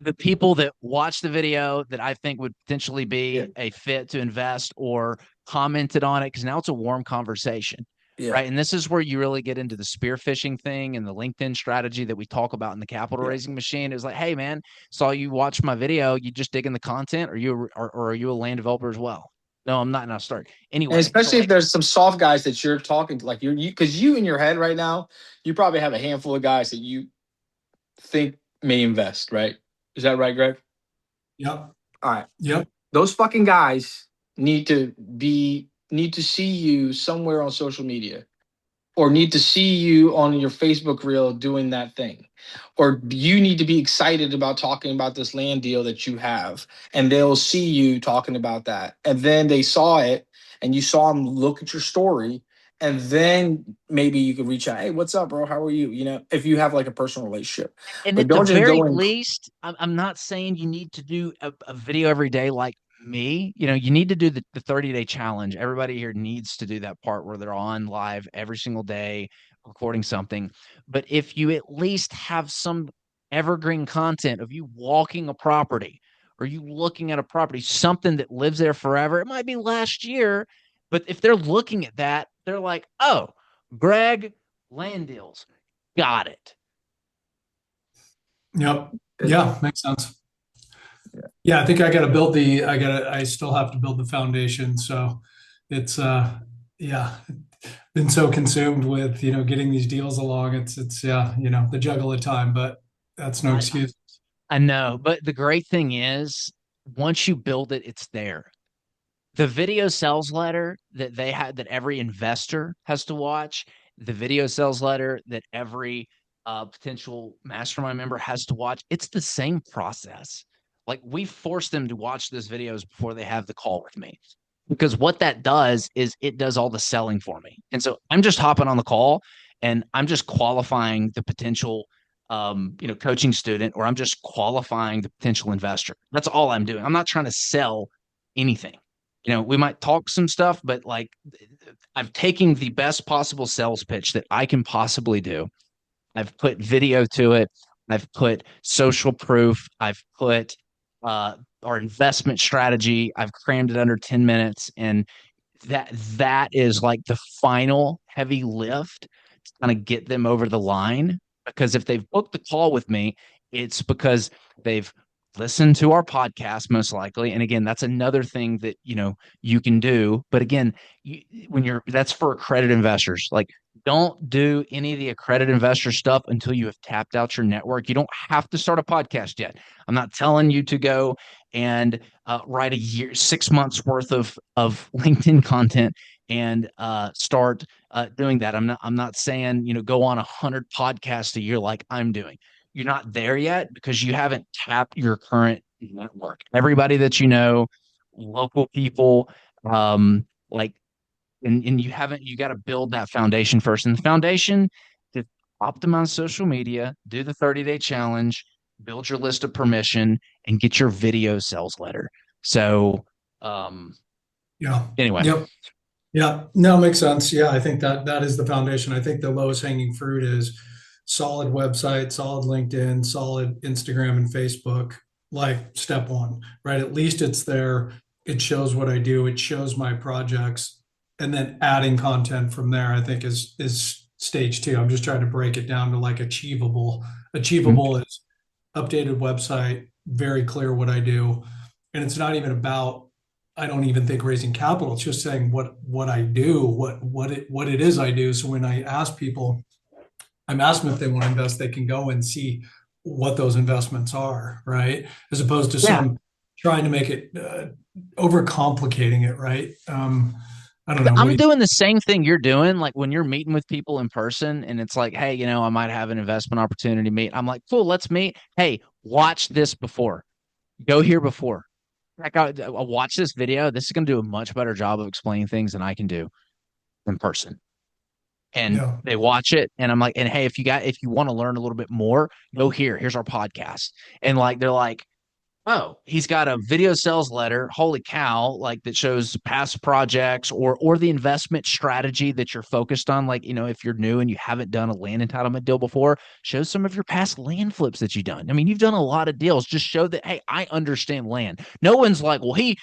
The people that watch the video that I think would potentially be a fit to invest or commented on it, because now it's a warm conversation. Yeah. Right. And this is where you really get into the spear phishing thing and the LinkedIn strategy that we talk about in the capital raising machine. It was like, hey, man, saw you watch my video. You just digging the content, or are you a land developer as well? No, I'm not. And I'll start anyway.
And especially if there's some soft guys that you're talking to, like because you in your head right now, you probably have a handful of guys that you think may invest, right? Is that right, Greg?
Yep.
All right.
Yep.
Those fucking guys need to see you somewhere on social media, or need to see you on your Facebook reel doing that thing, or you need to be excited about talking about this land deal that you have, and they'll see you talking about that, and then they saw it, and you saw them look at your story, and then maybe you could reach out, hey, what's up, bro? How are you? If you have like a personal relationship.
And at the very least, I'm not saying you need to do a video every day like me. You need to do the 30-day challenge. Everybody here needs to do that part where they're on live every single day recording something. But if you at least have some evergreen content of you walking a property or you looking at a property, something that lives there forever, it might be last year, but if they're looking at that, they're like, oh, Greg, land deals, got it.
Yep. Yeah, makes sense. Yeah, I think I still have to build the foundation. So it's been so consumed with, getting these deals along. It's the juggle of time, but that's no excuse.
I know, but the great thing is once you build it, it's there. The video sales letter that they had, that every investor has to watch, the video sales letter that every potential mastermind member has to watch, it's the same process. Like we force them to watch those videos before they have the call with me, because what that does is it does all the selling for me. And so I'm just hopping on the call and I'm just qualifying the potential coaching student, or I'm just qualifying the potential investor. That's all I'm doing. I'm not trying to sell anything. We might talk some stuff, but like I'm taking the best possible sales pitch that I can possibly do. I've put video to it. I've put social proof. I've put our investment strategy. I've crammed it under 10 minutes. And that is like the final heavy lift to kind of get them over the line. Because if they've booked the call with me, it's because they've listened to our podcast most likely. And again, that's another thing that you can do. But again, that's for accredited investors. Like, don't do any of the accredited investor stuff until you have tapped out your network. You don't have to start a podcast yet. I'm not telling you to go and write 6 months worth of LinkedIn content and start doing that. I'm not saying go on 100 podcasts a year like I'm doing. You're not there yet because you haven't tapped your current network. Everybody that local people, like, and you got to build that foundation first. And the foundation to optimize social media, do the 30-day challenge, build your list of permission, and get your video sales letter. So,
Yeah.
anyway.
Yep. Yeah. No, makes sense. Yeah. I think that is the foundation. I think the lowest hanging fruit is solid website, solid LinkedIn, solid Instagram and Facebook, like step one, right? At least it's there. It shows what I do. It shows my projects. And then adding content from there, I think is stage two. I'm just trying to break it down to like achievable. Achievable is updated website, very clear what I do. And it's not even about, I don't even think raising capital. It's just saying what I do, what it is I do. So when I ask people, I'm asking if they want to invest, they can go and see what those investments are, right? As opposed to some trying to make it overcomplicating it, right? I don't know.
I'm doing the same thing you're doing. Like when you're meeting with people in person and it's like, hey, I might have an investment opportunity meet. I'm like, cool, let's meet. Hey, watch this before. Go here before. I'll watch this video. This is going to do a much better job of explaining things than I can do in person. And they watch it and I'm like, and hey, if you want to learn a little bit more, go here. Here's our podcast. And like, they're like, oh, he's got a video sales letter. Holy cow. Like that shows past projects or the investment strategy that you're focused on. Like, if you're new and you haven't done a land entitlement deal before, show some of your past land flips that you've done. I mean, you've done a lot of deals. Just show that, hey, I understand land. No one's like, well, he